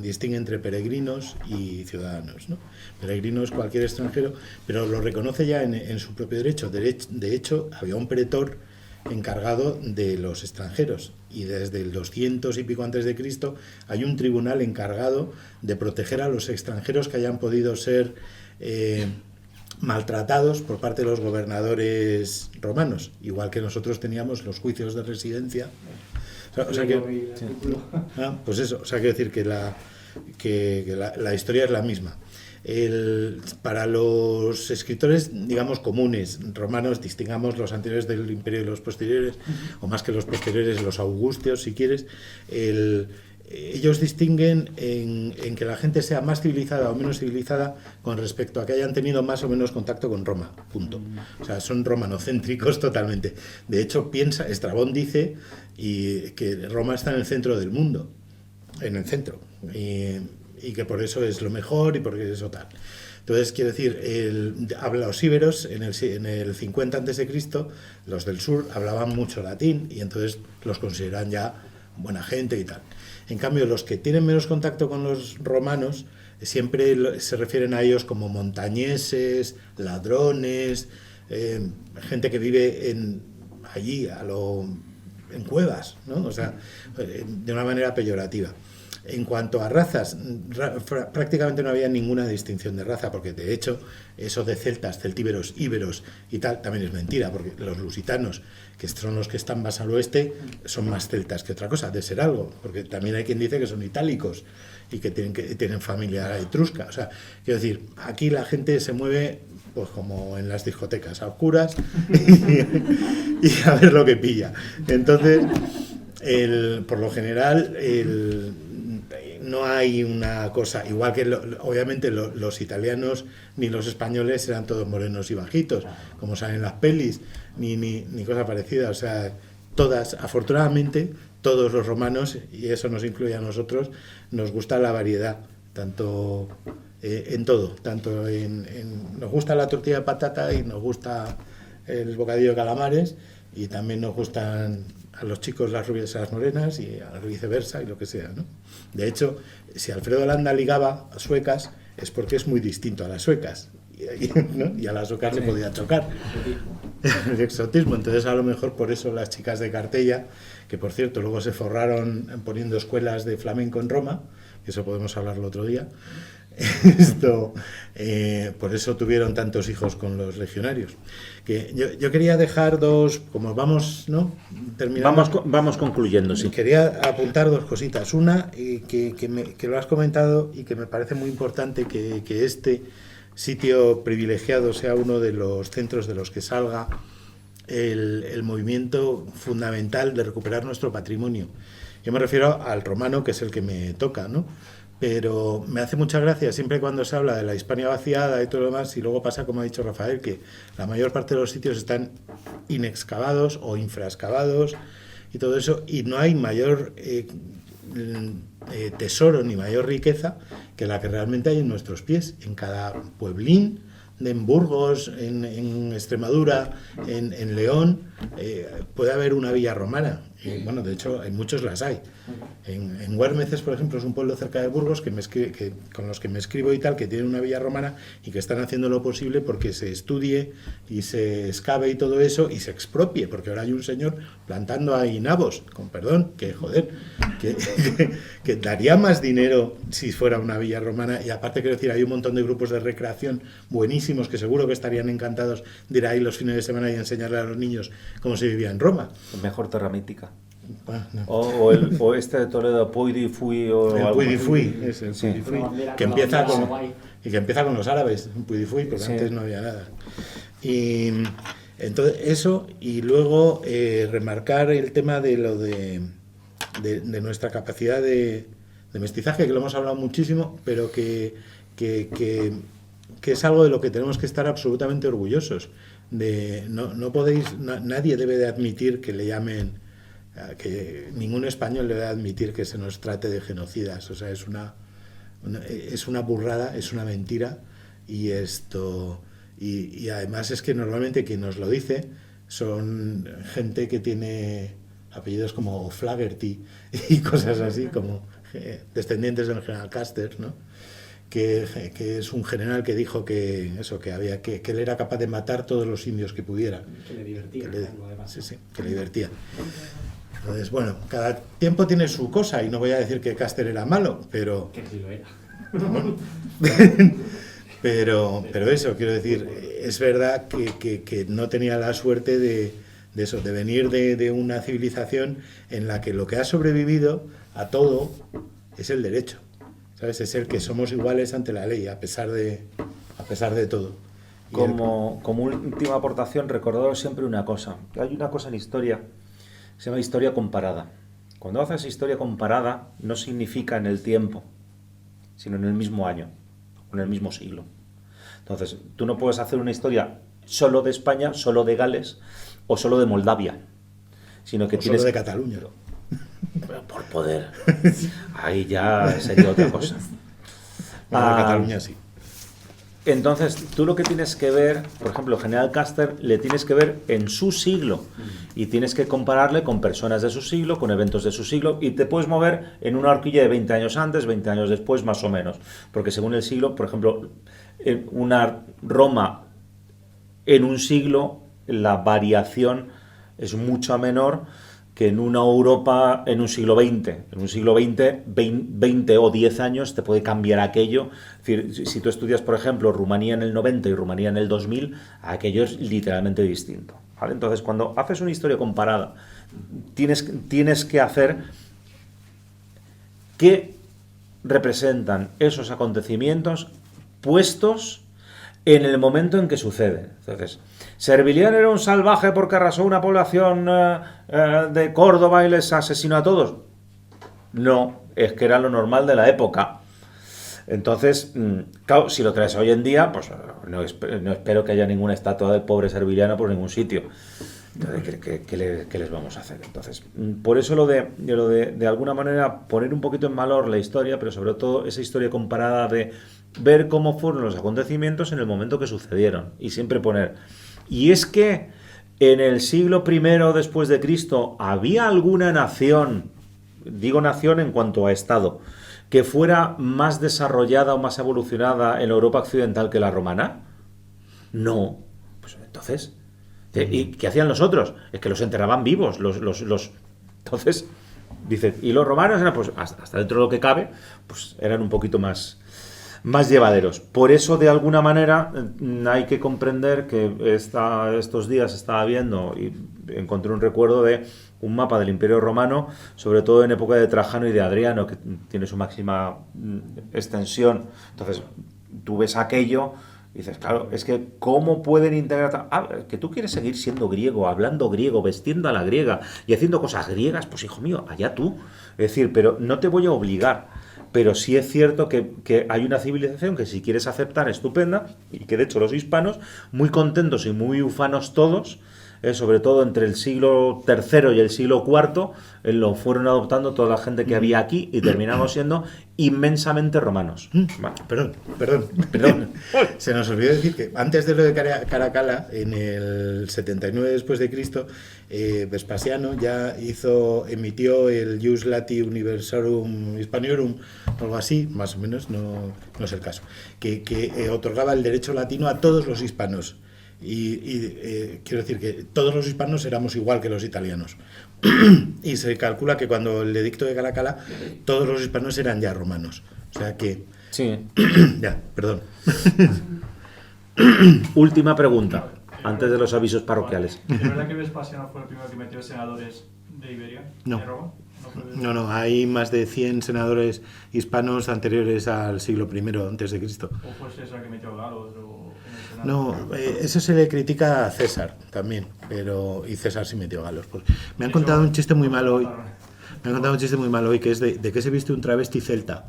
distingue entre peregrinos y ciudadanos, ¿no? Peregrino es cualquier extranjero, pero lo reconoce ya en su propio derecho. De hecho, había un pretor encargado de los extranjeros, y desde el 200 y pico antes de Cristo hay un tribunal encargado de proteger a los extranjeros que hayan podido ser maltratados por parte de los gobernadores romanos, igual que nosotros teníamos los juicios de residencia. Pues eso, o sea, quiero decir que la historia es la misma. Para los escritores, digamos, comunes romanos, distingamos los anteriores del imperio y los posteriores, o más que los posteriores, los augustios, si quieres. Ellos distinguen en que la gente sea más civilizada o menos civilizada con respecto a que hayan tenido más o menos contacto con Roma, punto. O sea, son romanocéntricos totalmente. De hecho, Estrabón dice que Roma está en el centro del mundo, en el centro, y que por eso es lo mejor y porque eso tal. Entonces, quiero decir, los íberos en el 50 a.C., los del sur hablaban mucho latín y entonces los consideran ya buena gente y tal. En cambio, los que tienen menos contacto con los romanos siempre se refieren a ellos como montañeses, ladrones, gente que vive allí en cuevas, ¿no? O sea, de una manera peyorativa. En cuanto a razas, prácticamente no había ninguna distinción de raza, porque de hecho eso de celtas, celtíberos, íberos y tal también es mentira, porque los lusitanos, que son los que están más al oeste, son más celtas que otra cosa, de ser algo, porque también hay quien dice que son itálicos y que tienen familia etrusca. O sea, quiero decir, aquí la gente se mueve pues como en las discotecas, a oscuras y a ver lo que pilla. Entonces, por lo general, no hay una cosa, igual que obviamente los italianos ni los españoles eran todos morenos y bajitos, como salen en las pelis, ni cosa parecida. O sea, afortunadamente, todos los romanos, y eso nos incluye a nosotros, nos gusta la variedad, tanto en todo, tanto nos gusta la tortilla de patata y nos gusta el bocadillo de calamares, y también nos gustan a los chicos las rubias y las morenas, y viceversa, y lo que sea, ¿no? De hecho, si Alfredo Landa ligaba a suecas, es porque es muy distinto a las suecas, ¿no? Y a las suecas le podía chocar el exotismo. Entonces, a lo mejor por eso las chicas de Cartella, que por cierto luego se forraron poniendo escuelas de flamenco en Roma, eso podemos hablarlo otro día. Por eso tuvieron tantos hijos con los legionarios. Que yo quería dejar dos, como vamos, ¿no? Terminando, Vamos concluyendo, sí. quería apuntar dos cositas. Una, que lo has comentado y que me parece muy importante que este sitio privilegiado sea uno de los centros de los que salga el movimiento fundamental de recuperar nuestro patrimonio. Yo me refiero al romano, que es el que me toca, ¿no? Pero me hace mucha gracia siempre cuando se habla de la Hispania vaciada y todo lo demás, y luego pasa, como ha dicho Rafael, que la mayor parte de los sitios están inexcavados o infraexcavados y todo eso, y no hay mayor tesoro ni mayor riqueza que la que realmente hay en nuestros pies, en cada pueblín, en Burgos, en Extremadura, en León, puede haber una villa romana. Y, bueno, de hecho, en muchos las hay. En Huérmeces, por ejemplo, es un pueblo cerca de Burgos con los que me escribo y tal, que tienen una villa romana y que están haciendo lo posible porque se estudie y se excave y todo eso y se expropie, porque ahora hay un señor plantando ahí nabos, con perdón, que joder, que daría más dinero si fuera una villa romana. Y aparte, quiero decir, hay un montón de grupos de recreación buenísimos que seguro que estarían encantados de ir ahí los fines de semana y enseñarle a los niños cómo se vivía en Roma. Mejor Terra Mítica. Bueno, no. O este de Toledo, Puy di Fui, o El algo Puy di así. Fui, es el Sí. Puy di Fui, Mira, que con la empieza bandera con, guay. y que empieza con los árabes, un Puy di Fui, porque Sí. antes no había nada. Y entonces eso, y luego remarcar el tema de lo de nuestra capacidad de mestizaje, que lo hemos hablado muchísimo, pero que es algo de lo que tenemos que estar absolutamente orgullosos. Nadie debe de admitir que le llamen, que ningún español debe de admitir que se nos trate de genocidas. O sea, es una burrada, es una mentira, y además es que normalmente quien nos lo dice son gente que tiene apellidos como Flaherty y cosas así, como descendientes del general Custer, ¿no? Que es un general que dijo que él era capaz de matar todos los indios que pudiera. Que le divertía. Además. Sí, que le divertía. Entonces, bueno, cada tiempo tiene su cosa, y no voy a decir que Custer era malo, pero Que sí lo era. pero eso, quiero decir, es verdad que no tenía la suerte de venir de una civilización en la que lo que ha sobrevivido a todo es el derecho, ¿sabes? Es el que somos iguales ante la ley, a pesar de todo. Y Como última aportación, recordaros siempre una cosa. Hay una cosa en historia, se llama historia comparada. Cuando haces historia comparada, no significa en el tiempo, sino en el mismo año, o en el mismo siglo. Entonces, tú no puedes hacer una historia solo de España, solo de Gales, o solo de Moldavia, sino que o tienes... solo de Cataluña. Pero por poder. Ahí ya sería otra cosa. Bueno, de Cataluña sí. Entonces, tú lo que tienes que ver, por ejemplo, el general Custer, le tienes que ver en su siglo, y tienes que compararle con personas de su siglo, con eventos de su siglo, y te puedes mover en una horquilla de 20 años antes, 20 años después, más o menos, porque según el siglo, por ejemplo, en una Roma en un siglo, la variación es mucho menor que en una Europa en un siglo XX. En un siglo XX, 20 o 10 años te puede cambiar aquello. Es decir, si tú estudias, por ejemplo, Rumanía en el 90 y Rumanía en el 2000, aquello es literalmente distinto, ¿vale? Entonces, cuando haces una historia comparada, tienes que hacer qué representan esos acontecimientos puestos en el momento en que suceden. Entonces, ¿Serviliano era un salvaje porque arrasó una población de Córdoba y les asesinó a todos? No, es que era lo normal de la época. Entonces, claro, si lo traes hoy en día, pues no espero que haya ninguna estatua del pobre Serviliano por ningún sitio. Entonces, ¿qué les vamos a hacer? Entonces, por eso lo de alguna manera poner un poquito en valor la historia, pero sobre todo esa historia comparada de ver cómo fueron los acontecimientos en el momento que sucedieron, y siempre poner... Y es que en el siglo I después de Cristo había alguna nación, digo nación en cuanto a Estado, que fuera más desarrollada o más evolucionada en la Europa occidental que la romana. No. Pues entonces, ¿y qué hacían los otros? Es que los enterraban vivos. Entonces, Dice, y los romanos eran, pues, hasta dentro de lo que cabe, pues eran un poquito más llevaderos. Por eso, de alguna manera, hay que comprender que estos días estaba viendo y encontré un recuerdo de un mapa del Imperio Romano, sobre todo en época de Trajano y de Adriano, que tiene su máxima extensión. Entonces, tú ves aquello y dices, claro, es que ¿cómo pueden integrar? Que tú quieres seguir siendo griego, hablando griego, vestiendo a la griega y haciendo cosas griegas, pues hijo mío, allá tú. Es decir, pero no te voy a obligar. Pero sí es cierto que hay una civilización que si quieres aceptar, estupenda, y que de hecho los hispanos, muy contentos y muy ufanos todos, sobre todo entre el siglo III y el siglo IV, lo fueron adoptando toda la gente que había aquí y terminamos siendo inmensamente romanos. Vale. Perdón. Se nos olvidó decir que antes de lo de Caracalla, en el 79 después de Cristo, Vespasiano ya emitió el Jus Lati Universarum Hispaniorum, algo así, más o menos, no es el caso, que otorgaba el derecho latino a todos los hispanos. Quiero decir que todos los hispanos éramos igual que los italianos. Y se calcula que cuando el edicto de Caracalla, todos los hispanos eran ya romanos. O sea que... Sí. Ya, perdón. Última pregunta, antes de los avisos parroquiales. ¿Es verdad que Vespasiano fue el primero que metió senadores de Iberia? No. ¿De Roma? No, hay más de 100 senadores hispanos anteriores al siglo I antes de Cristo. ¿O fue César que metió galos? En el Senado? No, eso se le critica a César también, y César sí metió galos. Pues me han contado un chiste muy malo hoy, que es de que se viste un travesti celta,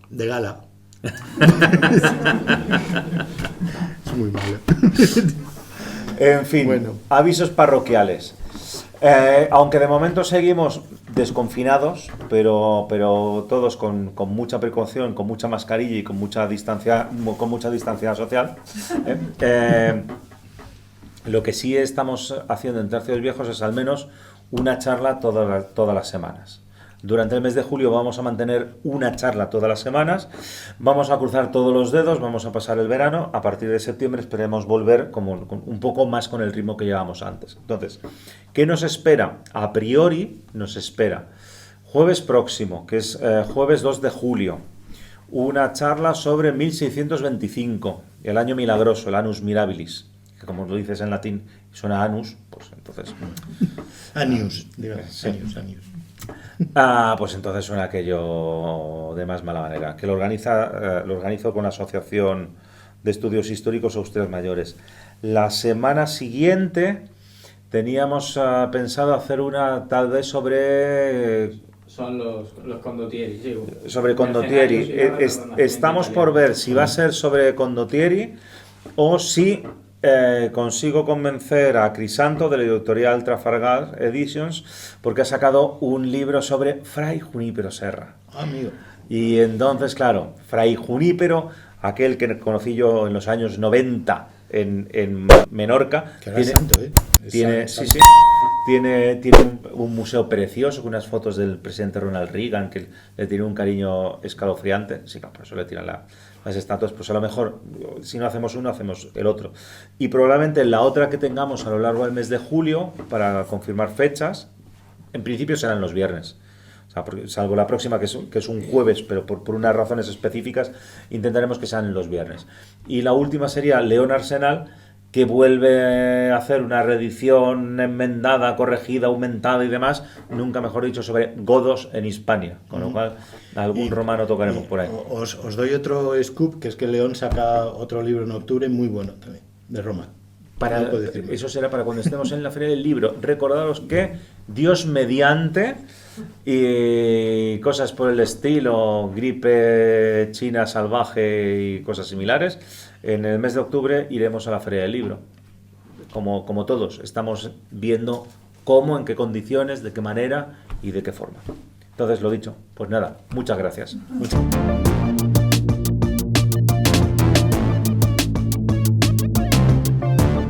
de gala. Es muy malo. En fin, Bueno. Avisos parroquiales. Aunque de momento seguimos desconfinados, pero todos con mucha precaución, con mucha mascarilla y con mucha distancia social. Lo que sí estamos haciendo en Tercios Viejos es al menos una charla todas las semanas. Durante el mes de julio vamos a mantener una charla todas las semanas, vamos a cruzar todos los dedos, vamos a pasar el verano, a partir de septiembre esperemos volver un poco más con el ritmo que llevábamos antes. Entonces, ¿qué nos espera? A priori nos espera jueves próximo, que es jueves 2 de julio, una charla sobre 1625, el año milagroso, el Annus Mirabilis, que como lo dices en latín suena anus, pues entonces... Anius, digamos, Sí. Anius. Pues entonces suena aquello de más mala manera, que lo organizo con la Asociación de Estudios Históricos Austrias Mayores. La semana siguiente teníamos pensado hacer una tal vez sobre Son los condottieri, sí. sobre Condottieri. Estamos por ver si va a ser sobre Condottieri o si consigo convencer a Crisanto de la editorial Trafalgar Editions, porque ha sacado un libro sobre Fray Junípero Serra. Amigo. Y entonces, claro, Fray Junípero, aquel que conocí yo en los años 90 en Menorca, Que ahora es santo, ¿eh? Tiene un museo precioso con unas fotos del presidente Ronald Reagan, que le tiene un cariño escalofriante. Sí, claro, por eso le tiran las estatuas. Pues a lo mejor, si no hacemos uno, hacemos el otro. Y probablemente la otra que tengamos a lo largo del mes de julio, para confirmar fechas, en principio serán los viernes. O sea, salvo la próxima, que es un jueves, pero por unas razones específicas, intentaremos que sean los viernes. Y la última sería León Arsenal, que vuelve a hacer una reedición enmendada, corregida, aumentada y demás, nunca mejor dicho, sobre godos en Hispania, con lo cual algún romano tocaremos por ahí. Os doy otro scoop, que es que León saca otro libro en octubre muy bueno también, de Roma. No puedo decir más. Eso será para cuando estemos en la Feria del Libro. Recordaros que Dios mediante y cosas por el estilo, gripe china salvaje y cosas similares, en el mes de octubre iremos a la Feria del Libro. Como todos, estamos viendo cómo, en qué condiciones, de qué manera y de qué forma. Entonces, lo dicho, pues nada, muchas gracias.